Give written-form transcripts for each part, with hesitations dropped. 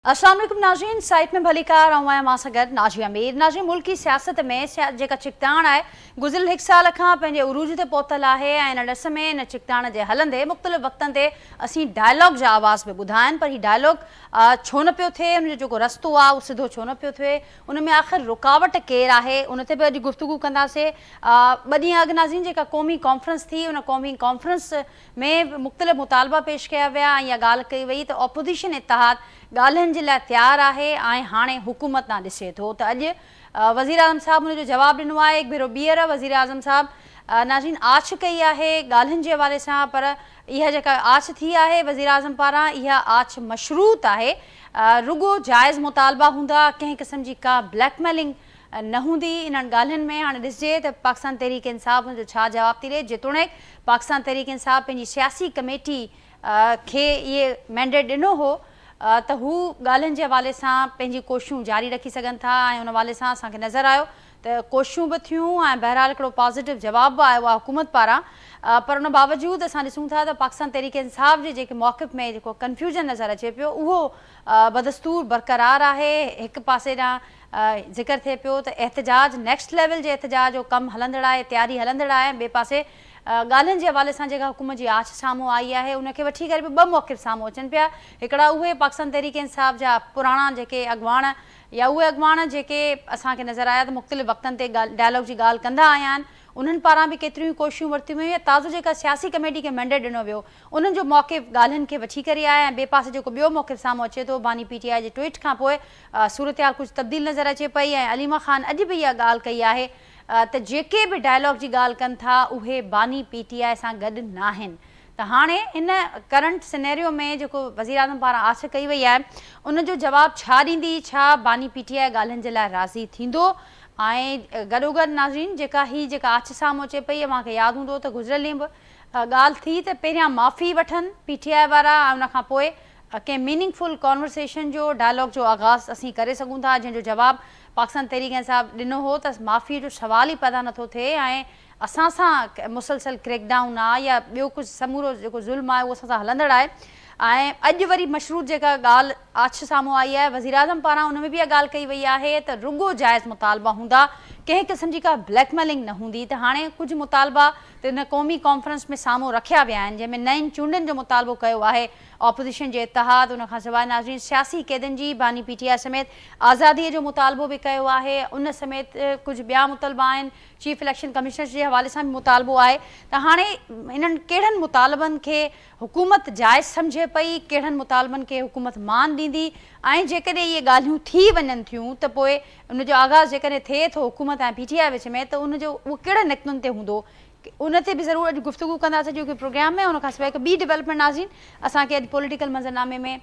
अस्सलाम वालेकुम नाज़रीन, साइट में भलीकार आऊं मां सां गॾु नाज़िया मीर। नाज़रीन, मुल्की सियासत में जेका चिकताण आहे गुज़िरियल 1 साल खां पंहिंजे उरूज ते पहुतल आहे ऐं इन ॾस में इन चिकताण जे हलंदे मुख़्तलिफ़ वक़्तनि ते असीं डायलॉग जा आवाज़ पे ॿुधाइनि, पर ही डायलॉग छो न पियो थिए, उनजो जेको रस्तो आहे उहो सिधो छो न पियो थिए, उन में आख़िर रुकावट केरु आहे, उन ते बि अॼु गुफ़्तगू कंदासीं। 2 ॾींहं अॻु नाज़रीन जेका क़ौमी कॉन्फ्रेंस थी, उन क़ौमी कॉन्फ्रेंस में मुख़्तलिफ़ मुतालबा पेश कया विया ऐं इहा ॻाल्हि कई वई त ऑपोज़िशन इत्तेहाद ॻाल्हियुनि जे लाइ तयारु आहे ऐं हाणे हुकूमत न ॾिसे थो। त अॼु वज़ीर आज़म साहब हुनजो जवाबु ॾिनो आहे। हिकु भेरो ॿीहर वज़ीर आज़म साहब नाज़रीन आछ कई आहे ॻाल्हियुनि जे हवाले सां, पर इहा जेका आछ थी आहे वज़ीर आज़म पारां, इहा आछ मशरूत आहे, रुगो जाइज़ मुतालबा हूंदा, कंहिं क़िस्म जी का ब्लैकमेलिंग न हूंदी इन्हनि ॻाल्हियुनि में। हाणे ॾिसिजे त पाकिस्तान तहरीक इंसाफ़ जो छा जवाबु थी ॾे, जेतोणीकि पाकिस्तान तहरीक इंसाफ़ पंहिंजी सियासी कमेटी खे इहे मैंडेट ॾिनो हो त हू ॻाल्हियुनि जे हवाले सां पंहिंजी कोशिशूं जारी रखी सघनि था ऐं उन हवाले सां असांखे नज़र आयो त कोशिशूं बि थियूं ऐं बहरहाल हिकिड़ो पॉज़िटिव जवाब बि आयो आहे हुकूमत पारां। पर उन बावजूदि असां ॾिसूं था त पाकिस्तान तहरीक इंसाफ़ जे जेके मौक़िफ़ में जेको कन्फ्यूजन नज़र अचे पियो उहो बदस्तूर बरक़रार आहे। हिकु पासे ॾांहुं ज़िक्र थिए पियो त एहतजाज नेक्स्ट लेवल जे एहतजाज जो कमु हलंदड़ आहे, तयारी हलंदड़ आहे। ॿिए पासे ॻाल्हियुनि जे हवाले सां जेका हुकूमत जी आछ साम्हूं आई आहे उनखे वठी करे बि 2 मौक़िफ़ साम्हूं अचनि पिया। हिकिड़ा उहे पाकिस्तान तहरीक इंसाफ़ जा पुराणा जेके अॻुवाण या उहे अॻुवाण जेके असांखे नज़र आया त मुख़्तलिफ़ वक़्तनि ते डायलॉग जी ॻाल्हि कंदा आया आहिनि, उन्हनि पारां बि केतिरियूं कोशिशूं वरितियूं वियूं ऐं ताज़ो जेका सियासी कमेटी खे मैंडेट ॾिनो वियो उन्हनि जो मौक़िफ़ ॻाल्हियुनि खे वठी करे आहे। ऐं ॿिए पासे जेको ॿियो मौक़िफ़ साम्हूं अचे थो, बानी PTI जे ट्वीट खां पोइ सूरत हाल कुझु तब्दील नज़र अचे पई ऐं अलीमा ख़ान अॼु बि इहा ॻाल्हि कई आहे त जेके बि डायलॉग जी ॻाल्हि कनि था उहे बानी PTI सां गॾु न आहिनि। त हाणे इन करंट सिनेरियो में जेको वज़ीर आज़म पारां आछ कई वई आहे उनजो जवाबु छा ॾींदी, छा बानी PTI ॻाल्हियुनि जे लाइ राज़ी थींदो। ऐं गॾोगॾु नाज़रीन जेका आछ साम्हूं अचे पई, मूंखे यादि हूंदो त गुज़िरियल ॾींहुं बि ॻाल्हि थी त पहिरियां माफ़ी वठनि PTI वारा ऐं उनखां पोइ कंहिं मीनिंगफुल कॉन्वर्सेशन जो डायलॉग जो आगाज़ असीं करे सघूं था, जंहिंजो जवाबु पाकिस्तान तहरीक इंसाफ़ ॾिनो हो त माफ़ी जो सवाल ई पैदा नथो थिए ऐं असां सां मुसलसल क्रैकडाउन आहे या ॿियो कुझु समूरो जेको ज़ुल्म आहे उहो असां सां हलंदड़ आहे। ऐं अॼु वरी मशरूत जेका ॻाल्हि आछ साम्हूं आई आहे वज़ीर आज़म पारां, उन में बि इहा ॻाल्हि कई वई आहे त रुगो जाइज़ मुतालबा हूंदा, कंहिं क़िस्म जी का ब्लैकमेलिंग न हूंदी। त हाणे कुझु मुतालबा त इन क़ौमी कॉन्फ्रेंस में साम्हूं रखिया विया आहिनि, जंहिंमें नयुनि चूंडनि जो मुतालबो कयो आहे ऑपोज़िशन जे इत्तेहाद। उनखां सवाइ नाज़रीन सियासी क़ैदियुनि जी बानी PTI समेत आज़ादीअ जो मुतालबो बि कयो आहे। उन समेत कुझु ॿिया मुतालबा आहिनि, चीफ इलेक्शन कमिश्नर जे हवाले सां बि मुतालबो आहे। त हाणे इन्हनि कहिड़नि मुतालबनि खे हुकूमत जाइज़ सम्झे पई, कहिड़नि मुतालबनि खे हुकूमत मान ॾींदी ऐं जेकॾहिं इहे ॻाल्हियूं थी वञनि थियूं त पोइ उनजो आगाज़ जेकॾहिं थिए थो हुकूमत ऐं PTI विच में, त उनजो उहो कहिड़े निक़्तनि ते हूंदो, उन ते बि ज़रूरु अॼु गुफ़्तगू कंदासीं जो कि प्रोग्राम में। उनखां सवाइ हिकु ॿी डेवलपमेंट नाज़रीन असांखे अॼु पॉलिटिकल मंज़रनामे में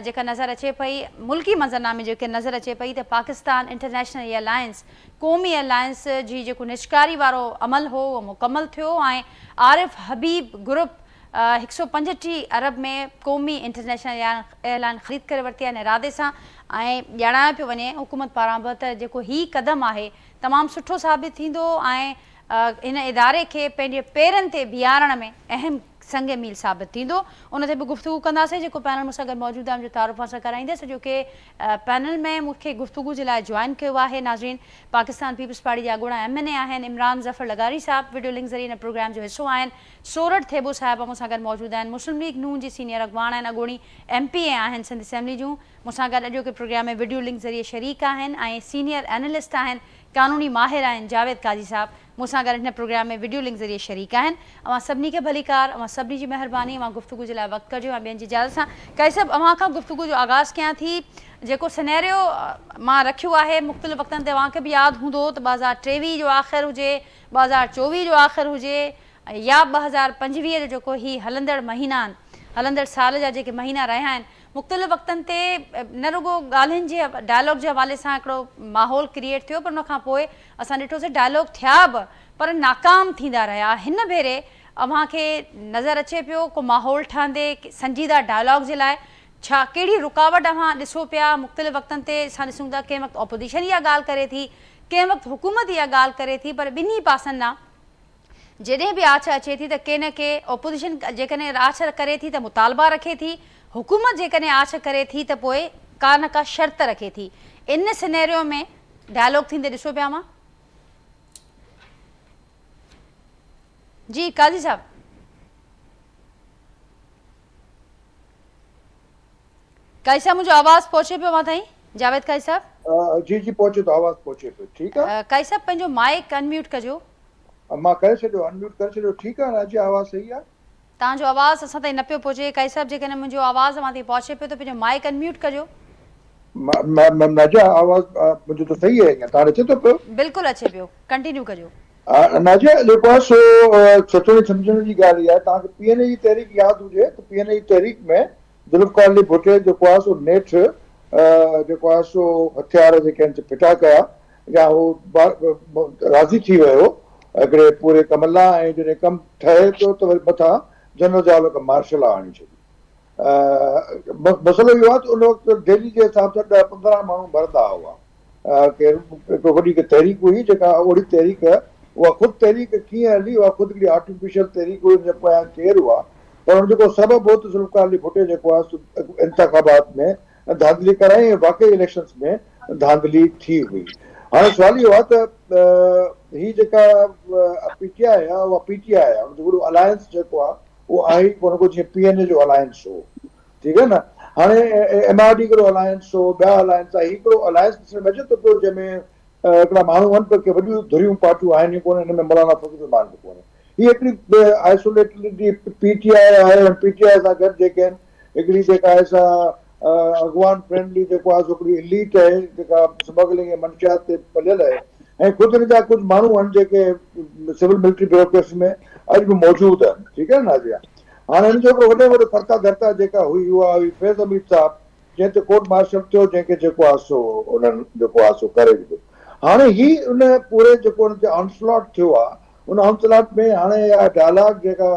जेका नज़र अचे पई, मुल्की मंज़रनामे जेके नज़र अचे पई त पाकिस्तान इंटरनेशनल एयरलाइंस क़ौमी एयरलाइंस जी जेको निष्कारी वारो अमल हो उहो मुकमल थियो ऐं आरिफ हबीब ग्रुप 135 अरब में क़ौमी इंटरनेशनल एयरलाइन ख़रीद करे वरिती आहे इरादे सां। ऐं ॼाणायो पियो वञे हुकूमत पारां बि त जेको हीउ क़दम आहे तमामु सुठो साबित थींदो ऐं इन इदारे खे पंहिंजे पेरनि ते बीहारण में अहम संग मील साबित थींदो। उन ते बि गुफ़्तगू कंदासीं। जेको पैनल मूंसां गॾु मौजूदु आहे मुंहिंजो तारुफ़ सां कराईंदसि, जो कि पैनल में मूंखे गुफ़्तगू जे लाइ जॉइन कयो आहे नाज़रीन पाकिस्तान पीपल्स पार्टी जा अॻूणा MNA आहिनि इमरान ज़फ़र लगारी साहब, वीडियो लिंक ज़रिए हिन प्रोग्राम जो हिसो आहिनि। सोरठ थेबो साहिबा मूंसां गॾु मौजूदु आहिनि, मुस्लिम लीग नून जी सीनियर अॻुवाण आहिनि, अॻूणी MPA आहिनि सिंध असेंबली जूं, मूंसां गॾु अॼोके प्रोग्राम में वीडियो लिंक ज़रिए शरीक आहिनि। ऐं सीनियर एनालिस्ट आहिनि, कानूनी माहिर आहिनि जावेद काजी साहब, मूंसां गॾु हिन प्रोग्राम में वीडियो लिंक ज़रिए शरीक आहिनि। अवां सभिनी खे भलीकार, अवां सभिनी जी महिरबानी, अवां गुफ़्तगू जे लाइ वक़्तु कजो। ऐं ॿियनि जी इजाज़त सां काई सभु अवां खां गुफ़्तगू जो आगाज़ कयां थी। जेको सिनेरियो मां रखियो आहे मुख़्तलिफ़ वक़्तनि ते अवांखे बि यादि हूंदो त 2023 जो आख़िर हुजे, 2024 जो आख़िर हुजे या 2025 जो जेको ही हलंदड़ महीना आहिनि, हलंदड़ साल जा जेके महीना रहिया आहिनि, मुख़्तलिफ़ वक़्तनि ते न रुगो ॻाल्हियुनि जे डायलॉग जे हवाले सां हिकिड़ो माहौल क्रिएट थियो, पर उनखां पोइ असां ॾिठोसीं डायलॉग थिया बि पर नाकाम थींदा रहिया। हिन भेरे अव्हांखे नज़र अचे पियो को माहौल ठहंदे संजीदा डायलॉग जे लाइ छा कहिड़ी रुकावट अव्हां ॾिसो पिया। मुख़्तलिफ़ वक़्तनि ते असां ॾिसूं था कंहिं वक़्तु ऑपोज़िशन इहा ॻाल्हि करे थी, कंहिं वक़्तु हुकूमत इहा ॻाल्हि करे थी, पर ॿिन्ही पासनि ना जॾहिं बि आछ अचे थी त के न के ऑपोज़िशन जेकॾहिं आछ करे थी त मुतालबा रखे थी, हुकूमत जेकॾहिं आछ करे थी त पोइ का न का शर्त रखे थी। इन सिनेरियो में डायलॉग थींदे ॾिसो पिया मां। जी काजी साहब, काजी साहब मुझे आवाज़ पहुंचे पियो मां ताईं? जावेद काजी साहब? जी जी पहुचे तो आवाज़ पहुचे पियो। ठीक है काजी साहब पंहिंजो माइक अनम्यूट कजो। मां करे छॾियो, अनम्यूट करे छॾियो। ठीक है राजी, आवाज़ सही है? तव्हांजो आवाज़ असां ताईं न पियो पहुचे। काजी साहब जेकॾहिं मुंहिंजो आवाज़ अवां ताईं पहुचे पियो त पंहिंजो माइक अनम्यूट कजो। नाजिया आवाज़ मुझे तो सही है, ईअं तव्हां अचे तो पियो? बिल्कुलु अचे पियो, कंटिन्यू कजो। नाजिया जेको आहे सो सोचण सम्झण जी ॻाल्हि आहे। तव्हांखे पीएनए जी तहरीक यादि हुजे त पीएनए जी तहरीक में जुल्फ़िकार अली भुट्टो जेको आहे सो नेठि जेको आहे सो हथियार जेके आहिनि फिटा कया या उहो राज़ी थी वियो हिकिड़े पूरे कम लाइ। ऐं जॾहिं कमु ठहे पियो त वरी मथां जनरल ज़ाल मार्शल आणी छॾी। मसइलो इहो आहे त उन वक़्तु दिल्ली जे हिसाब सां 10-15 माण्हू भरंदा हुआ। हिकु वॾी तहरीक हुई जेका ओड़ी तहरीक, उहा ख़ुदि तहरीक कीअं हली, उहा ख़ुदि हिकिड़ी आर्टिफिशियल तहरीक हुई, हुनजे पोयां केरु हुआ। पर हुन जेको सबबु हो त जुल्फ़िकार अली भुट्टो जेको आहे इंतख़ाबात में धांधली कराई ऐं वाक़ई इलेक्शन्स में धांधली थी हुई। हाणे सुवाल इहो आहे त हीअ जेका पीटीआई आहे उहा पीटीआई आहे, वॾो अलायंस जेको आहे उहो आहे कोन को जीअं पीएनए जो अलायंस हो। ठीकु आहे न। हाणे एमआरडी हिकिड़ो अलायंस हो, ॿिया अलायंस आहे। हिकिड़ो अलायंस ॾिसण में अचे थो पियो जंहिंमें हिकिड़ा माण्हू आहिनि पर के वॾियूं धुरियूं पार्टियूं आहिनि कोन। हिन में मौलाना फज़ल रहमान बि कोन्हे। हीअ हिकिड़ी आइसोलेटेड पीटीआई आहे। पीटीआई सां गॾु जेके आहिनि हिकिड़ी जेका आहे सा अॻवान फ्रेंडली जेको आहे हिकिड़ी एलीट आहे जेका स्मगलिंग ऐं मंशियात ते पलियल आहे। ऐं ख़ुदि हिन जा कुझु माण्हू आहिनि जेके सिविल मिलिट्री ब्यूरोक्रेसी में अॼु बि मौजूदु आहिनि। ठीकु आहे नाज़िया। हाणे हिन जो हिकिड़ो वॾे फर्क़ा धरता जेका हुई उहा हुई फैज़ हमीद साहब, जंहिं ते कोर्ट मार्शल थियो, जंहिंखे जेको आहे सो उन्हनि जेको आहे सो करे विधो। हाणे ही उन पूरे जेको हुन ते ऑनस्लॉट थियो आहे, उन ऑनस्लॉट में हाणे इहा डायलॉग जेका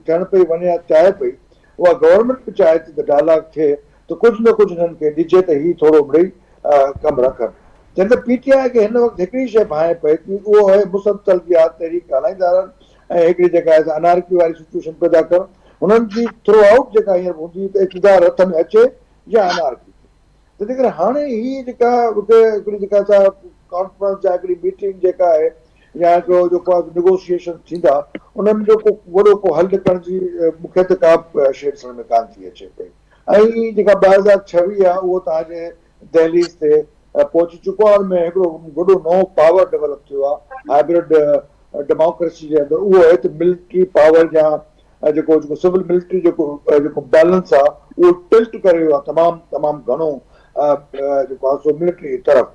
थियण पई वञे चाहे पई, उहा गवर्नमेंट बि चाहे थी त डायलॉग थिए त कुझु न कुझु हिननि खे ॾिजे त ही थोरो मिड़ई कमु रखनि। जंहिं त पीटीआई खे हिन वक़्तु हिकिड़ी शइ भाए पए थी, उहो आहे मुसलसल जी तहरीक ॻाल्हाईंदा रहनि ऐं हिकिड़ी जेका आहे अनारकी वारी सिचुएशन पैदा कनि। हुननि जी थ्रू आउट जेका हींअर हूंदी त इक़्तिदार हथ में अचे या अनारकी थिए। तंहिंजे करे हाणे हीअ जेका हिकिड़ी जेका असां कॉन्फ्रेंस या हिकिड़ी मीटिंग जेका आहे या हिकिड़ो जेको आहे निगोशिएशन थींदा, उन्हनि जो को वॾो को हल निकिरण जी मूंखे त का शइ ॾिसण में कान थी अचे पई। ऐं जेका 2026 आहे उहो तव्हांजे दहलीज़ ते पहुची चुको आहे। हुन में हिकिड़ो वॾो नओं पावर डेवलप थियो आहे हाइब्रिड डेमोक्रेसी जे अंदरि। उहो आहे त मिलिट्री पावर या जेको सिविल मिलिट्री जेको बैलेंस आहे उहो टिल्ट करे वियो आहे तमामु घणो जेको आहे सो मिलिट्री तरफ़।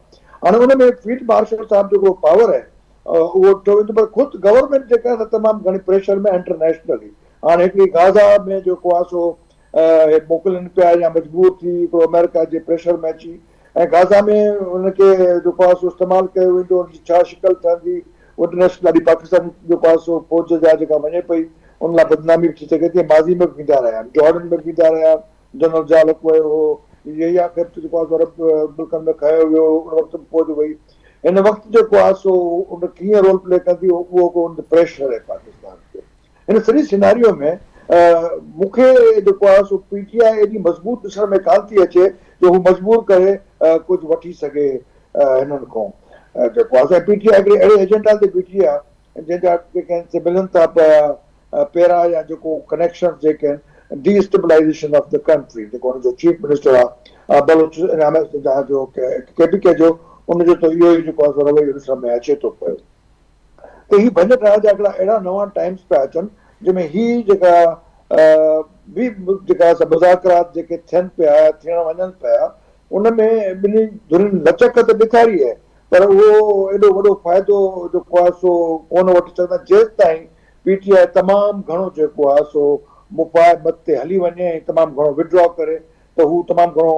हाणे हुन में फील्ड मार्शल साहब जेको पावर आहे उहो थियो वेंदो, पर ख़ुदि गवर्नमेंट जेका आहे तमामु घणी प्रेशर में इंटरनेशनली। हाणे हिकिड़ी गाज़ा में जेको आहे सो मोकिलनि पिया या मजबूर थी हिकिड़ो अमेरिका जे प्रेशर में अची ऐं गाज़ा में हुनखे जेको आहे सो इस्तेमालु कयो वेंदो, हुनजी छा शिकल ठहंदी, इंटरनेशनल ॾाढी पाकिस्तान जेको आहे सो फ़ौज जा जेका वञे पई उन लाइ बदनामी बि थी सघे थी। माज़ी में बि बींदा रहिया आहिनि, जॉर्डन में बींदा रहिया आहिनि, जनरल ज़ाल वियो हो, इहा जेको आहे अरब मुल्कनि में खयो वियो, उन वक़्तु फ़ौज वई। हिन वक़्तु जेको आहे सो उन कीअं रोल प्ले कंदी उहो को प्रेशर आहे पाकिस्तान ते। हिन सॼी सिनारियो में मूंखे जेको आहे सो पीटीआई एॾी मज़बूत ॾिसण में कान थी अचे जो हू मजबूर करे कुझु वठी सघे हिननि खां जेको आहे। पीटीआई हिकिड़े अहिड़े एजेंडा ते बीठी आहे जंहिंजा जेके आहिनि से मिलनि था पिया पहिरां या जेको कनेक्शन जेके आहिनि डीस्टेबलाइज़ेशन ऑफ द कंट्री। जेको हुनजो चीफ मिनिस्टर आहे बलोच जो केपीके जो, उनजो त इहो ई जेको आहे रवैयो ॾिसण में अचे थो पियो त हीअ भञ ठाहिण जा हिकिड़ा अहिड़ा नवां टाइम्स पिया अचनि जंहिंमें हीअ जेका ॿी जेका मुज़ाकरात जेके थियनि पिया थियण वञनि पिया उन में ॿिन्ही धुरियुनि लचक त ॾेखारी आहे, पर उहो एॾो वॾो फ़ाइदो जेको आहे सो कोन वठी सघंदा जेसि ताईं पीटीआई तमामु घणो जेको आहे सो मुफ़ाहमत ते हली वञे ऐं तमामु घणो विड्रॉ करे त हू तमामु घणो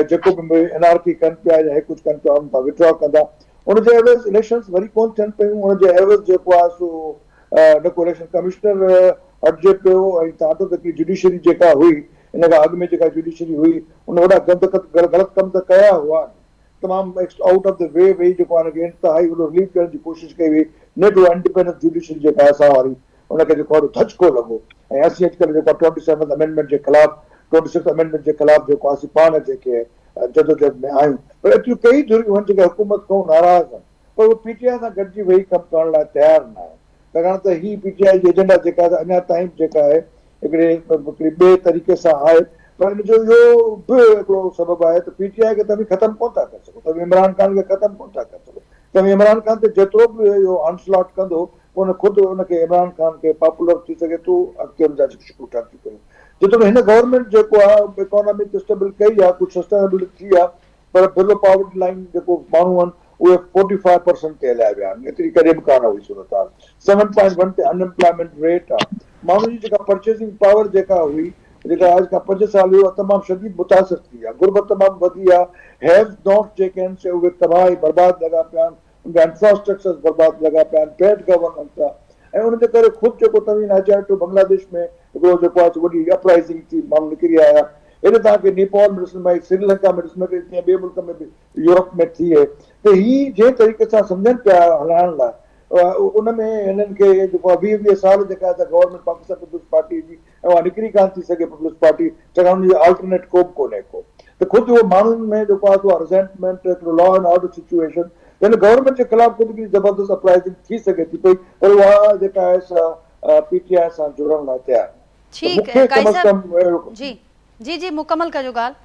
जेको बि एनआरकी कनि पिया या कुझु कनि पिया उन खां विड्रॉ कंदा। उनजे एवज़ इलेक्शन्स वरी कोन थियनि पियूं। उनजे एवज़ जेको आहे सो न को इलेक्शन कमिश्नर हटिजे पियो ऐं तव्हां त हिकिड़ी जुडिशरी जेका हुई इन खां अॻु में जेका जुडिशरी हुई उन वॾा ग़लति कम त कया हुआ, तमामु आउट ऑफ द वे वेही जेको आहे हुनखे इंतिहाई वॾो रिलीव करण जी कोशिशि कई हुई। नेट उहा इंडिपेंडेंट जुडिशरी जेका आहे असां वारी उनखे जेको आहे धचको लॻो ऐं असीं अॼुकल्ह जेको 27 अमेंडमेंट जे ख़िलाफ़ु 26 अमेंडमेंट जे ख़िलाफ़ु जेको आहे असीं पाण जेके जदोजहद में आहियूं, पर एतिरियूं कई धुरियूं आहिनि जेके हुकूमत खां नाराज़ आहिनि, पर उहे पीटीआई सां गॾिजी वेही कमु करण लाइ तयारु न आहिनि। छाकाणि त ही पीटीआई जी एजेंडा जेका अञा ताईं जेका आहे हिकिड़े ॿिए तरीक़े सां आहे, पर हिन जो इहो बि हिकिड़ो सबबु आहे त पीटीआई खे तव्हां ख़तमु कोन था करे सघो, तव्हां इमरान ख़ान खे ख़तमु कोन था करे सघो। तव्हां इमरान ख़ान ते जेतिरो बि इहो ऑनस्लॉट कंदो, उन ख़ुदि उनखे इमरान ख़ान खे पॉपुलर थी सघे थो, अॻिते हुन जा शिकूं था थी पयूं। जेतोणीकि हिन गवर्नमेंट जेको आहे इकोनॉमिक स्टेबल कई आहे, कुझु सस्टेनेबिलिटी थी आहे, पर बिलो पॉवर्टी लाइन जेको माण्हू आहिनि उहे 45% ते हलिया विया आहिनि, एतिरी कॾहिं बि कान हुई सूरत हाल। 7.1 ते अनएम्प्लॉयमेंट रेट आहे। माण्हुनि जी जेका परचेसिंग पावर जेका हुई, जेका आज खां 5 साल हुई, उहा तमामु शदीद मुतासिर थी आहे, गुरबत तमामु वधी आहे। हैव नॉट जेके आहिनि से उहे तबाही बर्बाद लॻा पिया आहिनि, उनजा इंफ्रास्ट्रक्चर बर्बाद लॻा पिया आहिनि, बैड गवर्नेंस आहे, ऐं उनजे करे ख़ुदि जेको तव्हीं अचे बांग्लादेश में हिकिड़ो जेको आहे वॾी अपराइज़िंग थी, माण्हू निकिरी आया। हेॾे तव्हांखे नेपाल में ॾिसण में, श्रीलंका में ॾिसण में, जीअं ॿिए मुल्क में बि, यूरोप में थी आहे, त ही जंहिं तरीक़े सां सम्झनि पिया हलाइण लाइ, उन में हिननि खे जेको आहे 20 साल जेका आहे गवर्नमेंट पाकिस्तान पीपुल्स पार्टी जी, ऐं उहा निकिरी कान थी सघे पीपुल्स पार्टी, छाकाणि हुनजी अल्टरनेट को बि कोन्हे को, त ख़ुदि उहो माण्हुनि में जेको आहे उहा रिज़ेंटमेंट, हिकिड़ो लॉ एंड ऑर्डर सिचुएशन, हिन गवर्नमेंट जे ख़िलाफ़ ख़ुदि बि ज़बरदस्त अपराइज़िंग थी सघे थी पई, पर उहा जेका आहे सा पीटीआई सां जुड़ण लाइ तयारु। ठीकु है काई साहब, जी जी जी मुकमल कजो ॻाल्हि।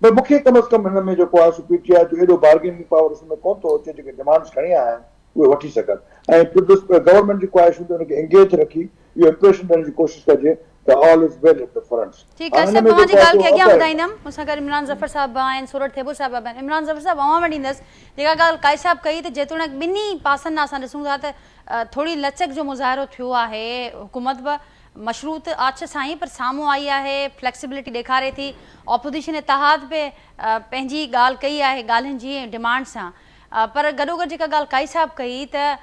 पर मूंखे कम अज़ कम हिन में जेको आहे पीटीआई जो एॾो बार्गेनिंग पावर उसमें कोन थो अचे, जेके डिमांड्स खणी आया आहिनि उहे वठी सघनि, ऐं गवर्नमेंट जी ख्वाहिशूं ते हुनखे एंगेज रखी इहो इंप्रेशन ॾियण जी कोशिशि कजे त all is well at the front. ठीकु आहे साहब, तव्हांजी ॻाल्हि खे अॻियां वधाईंदमि। मूंसां गॾु इमरान ज़फ़र साहब आहिनि, सूरत थेबो साहब आहिनि। इमरान ज़फ़र साहब, अवां वटि ईंदसि। जेका ॻाल्हि काई साहब कई, त जेतोणीकि ॿिन्ही पासनि असां ॾिसूं था त थोरी लचक जो मुज़ाहिरो थियो आहे, हुकूमत बि मशरूत आछ सां ई पर साम्हूं आई आहे, फ्लेक्सिबिलिटी ॾेखारे थी, ऑपोजिशन इतिहाद बि पंहिंजी ॻाल्हि कई आहे ॻाल्हियुनि जी डिमांड सां, पर गॾोगॾु जेका ॻाल्हि काई साहब कई त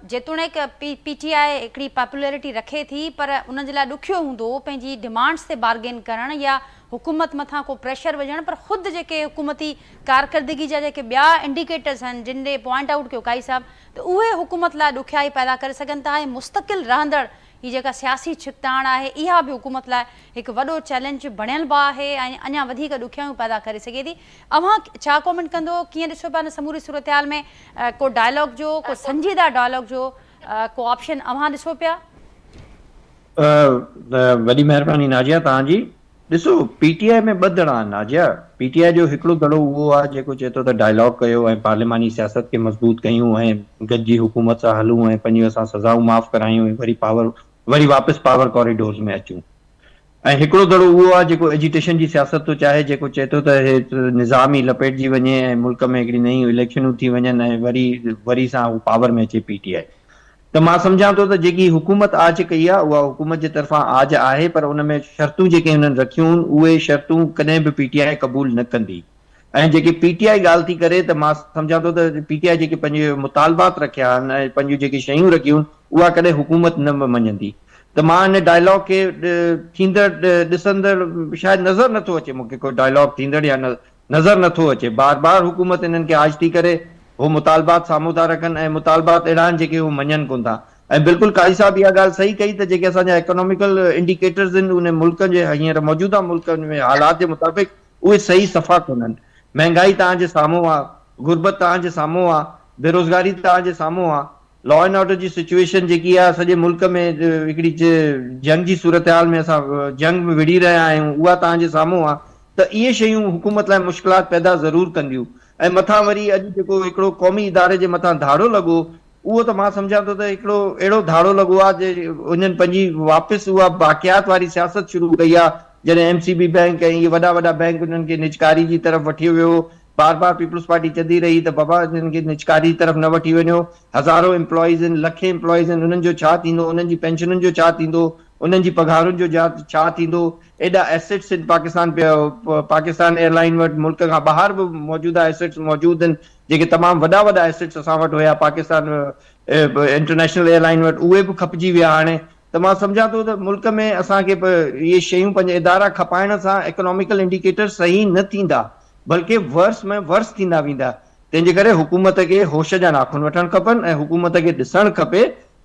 जेतोणीकि पीटीआई हिकिड़ी पॉपुलरिटी रखे थी, पर उन जे लाइ ॾुखियो हूंदो पंहिंजी डिमांड्स ते बार्गेन करणु या हुकूमत मथां को प्रेशर विझणु, पर ख़ुदि जेके हुकूमती कारकर्दगी जा जेके ॿिया इंडिकेटर्स आहिनि जिन ॾे पॉइंट आउट कयो काई साहब, त उहे हुकूमत लाइ ॾुखियाई पैदा करे सघनि था, ऐं मुस्तक़िल रहंदड़ ही जेका सियासी छिकताण आहे, इहा बि हुकूमत लाइ हिकु वॾो चैलेंज बणियल बि आहे ऐं अञा वधीक ॾुखियाऊं पैदा करे सघे थी। अव्हां छा कॉमेंट कंदो, कीअं ॾिसो पिया न समूरी सूरत हाल में को डायलॉग जो, को संजीदा डायलॉग जो को ऑप्शन अव्हां ॾिसो पिया? वॾी महिरबानी नाजिया तव्हांजी। ॾिसो, पीटीआई में ॿ दड़ा आहिनि नाजिया। पीटीआई जो हिकिड़ो दड़ो उहो आहे जेको चए थो त डायलॉग कयो ऐं पार्लिमानी सियासत खे मज़बूत कयूं ऐं गॾिजी हुकूमत सां हलूं ऐं पंहिंजियूं असां सज़ाऊं माफ़ करायूं ऐं वरी वापसि पावर कॉरिडोर्स में अचूं। ऐं हिकिड़ो दड़ो उहो आहे जेको एजिटेशन जी सियासत थो चाहे, जेको चए थो त निज़ाम ई लपेटजी वञे ऐं मुल्क में हिकिड़ी नयूं इलेक्शनूं थी वञनि ऐं वरी सां उहो पावर में अचे पीटीआई। त मां सम्झां थो त जेकी हुकूमत आज कई आहे उहा हुकूमत जे तरफ़ां आज आहे, पर उन में शर्तूं जेके हुननि रखियूं आहिनि उहे शर्तूं कॾहिं बि पीटीआई क़बूल न कंदी। ऐं जेके पीटीआई ॻाल्हि थी करे, त मां सम्झां थो त पीटीआई जेके पंहिंजे मुतालबात रखिया आहिनि ऐं पंहिंजियूं जेके शयूं रखियूं आहिनि उहा कॾहिं हुकूमत न मञंदी। त मां हिन डायलॉग खे थींदड़ ॾिसंदड़ शायदि नज़र नथो अचे, मूंखे कोई डायलॉग थींदड़ या नज़र नथो अचे। बार बार हुकूमत हिननि खे आज थी करे हो मुतालबात साम्हूं था रखनि ऐं मुतालबात अहिड़ा आहिनि जेके हू मञनि कोन था। ऐं बिल्कुलु काई साहब इहा ॻाल्हि सही कई त जेके असांजा इकोनॉमिकल इंडिकेटर्स आहिनि उन मुल्क जे हींअर मौजूदा मुल्कनि में हालात जे मुताबिक़ उहे सही सफ़ा कोन्हनि। महांगाई तव्हांजे साम्हूं आहे, गुरबत तव्हांजे साम्हूं आहे, बेरोज़गारी तव्हांजे साम्हूं आहे, लॉ एंड ऑर्डर जी सिचुएशन जेकी आहे सॼे मुल्क में हिकिड़ी जंग जी सूरत हाल में असां जंग में विड़ी रहिया आहियूं, उहा तव्हांजे साम्हूं आहे। त इहे शयूं हुकूमत लाइ मुश्किलात पैदा ज़रूरु कंदियूं। ऐं मथां वरी अॼु जेको हिकिड़ो क़ौमी इदारे जे मथां धाड़ो लॻो, उहो त मां सम्झां थो त हिकिड़ो अहिड़ो धाड़ो लॻो आहे जे उन्हनि पंहिंजी वापसि उहा बाक़ियात वारी सियासत शुरू कई आहे, जॾहिं एमसीबी बैंक ऐं इहे वॾा वॾा बैंक उन्हनि खे निजकारी जी तरफ़ वठी वियो। बार बार पीपुल्स पार्टी चंदी रही त बाबा हिननि खे निजकारी जी तरफ़ न वठी वञो, हज़ारो एम्प्लॉइज़ आहिनि, लखे एम्प्लॉइज़ आहिनि, उन्हनि जो छा थींदो, उन्हनि जी पेंशनुनि जो छा थींदो, उन्हनि जी पघारुनि जो छा थींदो। एॾा एसेट्स आहिनि पाकिस्तान एयरलाइन वटि, मुल्क खां ॿाहिरि बि मौजूदा एसेट्स मौजूदु आहिनि जेके तमामु वॾा वॾा एसेट्स असां वटि हुया पाकिस्तान इंटरनेशनल एयरलाइन वटि, उहे बि खपिजी विया हाणे। त मां सम्झां थो त मुल्क में असांखे इहे शयूं पंहिंजे इदारा खपाइण सां इकोनॉमिकल इंडिकेटर सही न थींदा, बल्कि वर्स में वर्स थींदा वेंदा। तंहिंजे करे हुकूमत खे होश जा नाखून वठणु खपनि ऐं हुकूमत खे ॾिसणु खपे